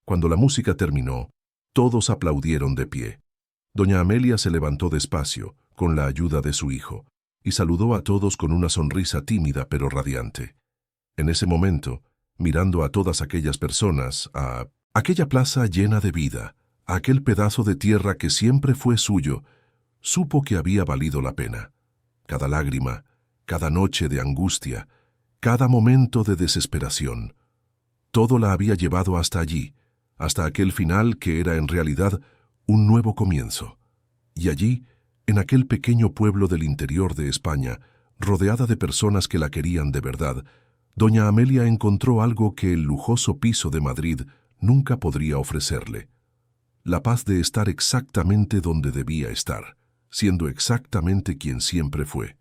Cuando la música terminó, todos aplaudieron de pie. Doña Amelia se levantó despacio, con la ayuda de su hijo, y saludó a todos con una sonrisa tímida pero radiante. En ese momento, mirando a todas aquellas personas, a aquella plaza llena de vida, a aquel pedazo de tierra que siempre fue suyo, supo que había valido la pena. Cada lágrima, cada noche de angustia, cada momento de desesperación, todo la había llevado hasta allí, hasta aquel final que era en realidad un nuevo comienzo. Y allí, en aquel pequeño pueblo del interior de España, rodeada de personas que la querían de verdad, doña Amelia encontró algo que el lujoso piso de Madrid nunca podría ofrecerle: la paz de estar exactamente donde debía estar, siendo exactamente quien siempre fue.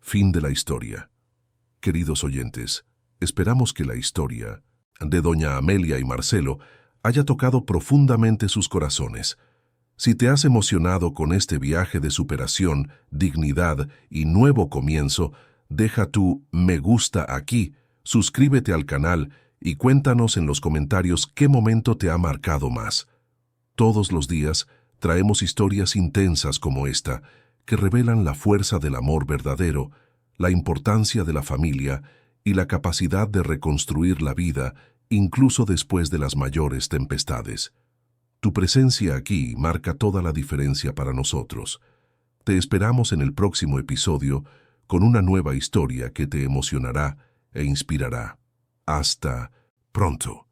Fin de la historia. Queridos oyentes, esperamos que la historia de doña Amelia y Marcelo haya tocado profundamente sus corazones. Si te has emocionado con este viaje de superación, dignidad y nuevo comienzo, deja tu me gusta aquí, suscríbete al canal y cuéntanos en los comentarios qué momento te ha marcado más. Todos los días traemos historias intensas como esta, que revelan la fuerza del amor verdadero, la importancia de la familia y la capacidad de reconstruir la vida incluso después de las mayores tempestades. Tu presencia aquí marca toda la diferencia para nosotros. Te esperamos en el próximo episodio con una nueva historia que te emocionará e inspirará. Hasta pronto.